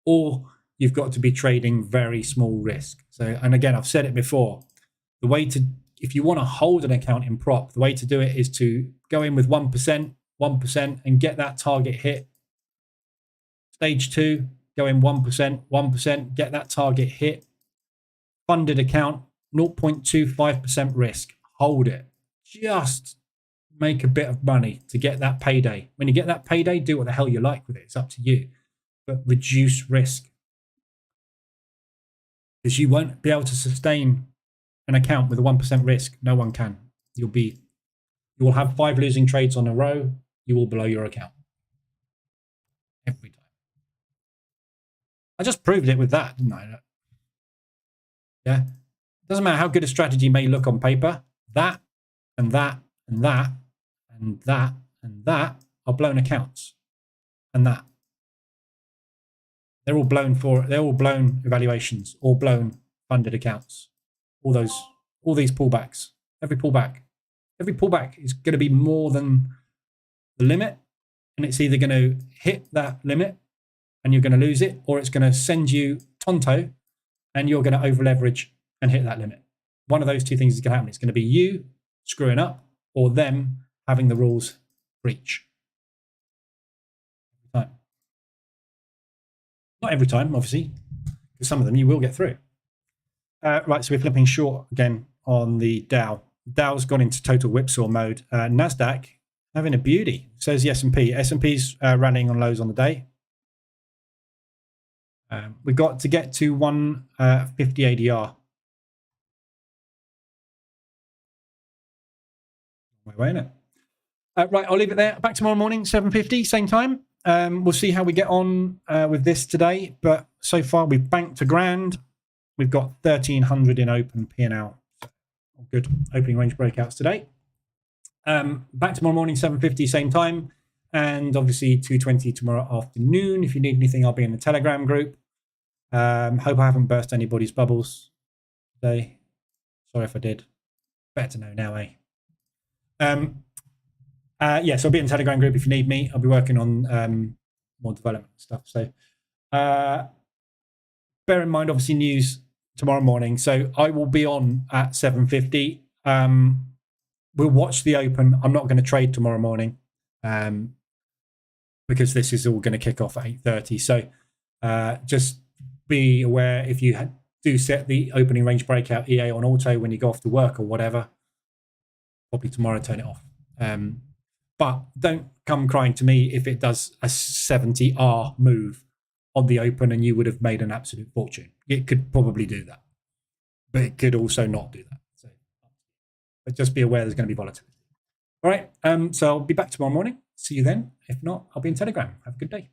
or you've got to be trading very small risk. So, and again, I've said it before, the way to, if you want to hold an account in prop, the way to do it is to go in with 1%, and get that target hit. Stage 2, go in 1%, get that target hit. Funded account, 0.25% risk. Hold it. Just make a bit of money to get that payday. When you get that payday, do what the hell you like with it. It's up to you. But reduce risk. Because you won't be able to sustain an account with a 1% risk. No one can. You will have 5 losing trades on a row. You will blow your account every time. I just proved it with that, didn't I? Yeah. Doesn't matter how good a strategy may look on paper. That and that and that and that and that are blown accounts. And that. They're all blown evaluations, all blown funded accounts. All these pullbacks, every pullback is going to be more than the limit, and it's either going to hit that limit and you're going to lose it, or it's going to send you tonto and you're going to over leverage and hit that limit. One of those two things is going to happen. It's going to be you screwing up or them having the rules breach. Every time. Not every time, obviously, because some of them you will get through. Right, so we're flipping short again on the Dow. Dow's gone into total whipsaw mode. NASDAQ having a beauty, says the S&P. S&P's rallying on lows on the day. We've got to get to 150 ADR. Way in it. Right, I'll leave it there. Back tomorrow morning, 7:50, same time. We'll see how we get on with this today. But so far, we've banked a grand. We've got 1,300 in open P&L. Good opening range breakouts today. Back tomorrow morning, 7:50, same time. And obviously 2:20 tomorrow afternoon. If you need anything, I'll be in the Telegram group. Hope I haven't burst anybody's bubbles today. Sorry if I did. Better to know now, eh? Yeah, so I'll be in the Telegram group if you need me. I'll be working on more development stuff. So bear in mind, obviously, news tomorrow morning. So I will be on at 7:50. We'll watch the open. I'm not going to trade tomorrow morning because this is all going to kick off at 8:30. So just be aware, if you do set the opening range breakout EA on auto when you go off to work or whatever, probably tomorrow turn it off. But don't come crying to me if it does a 70R move on the open and you would have made an absolute fortune. It could probably do that, but it could also not do that. So, but just be aware there's going to be volatility. All right. So I'll be back tomorrow morning. See you then. If not, I'll be in Telegram. Have a good day.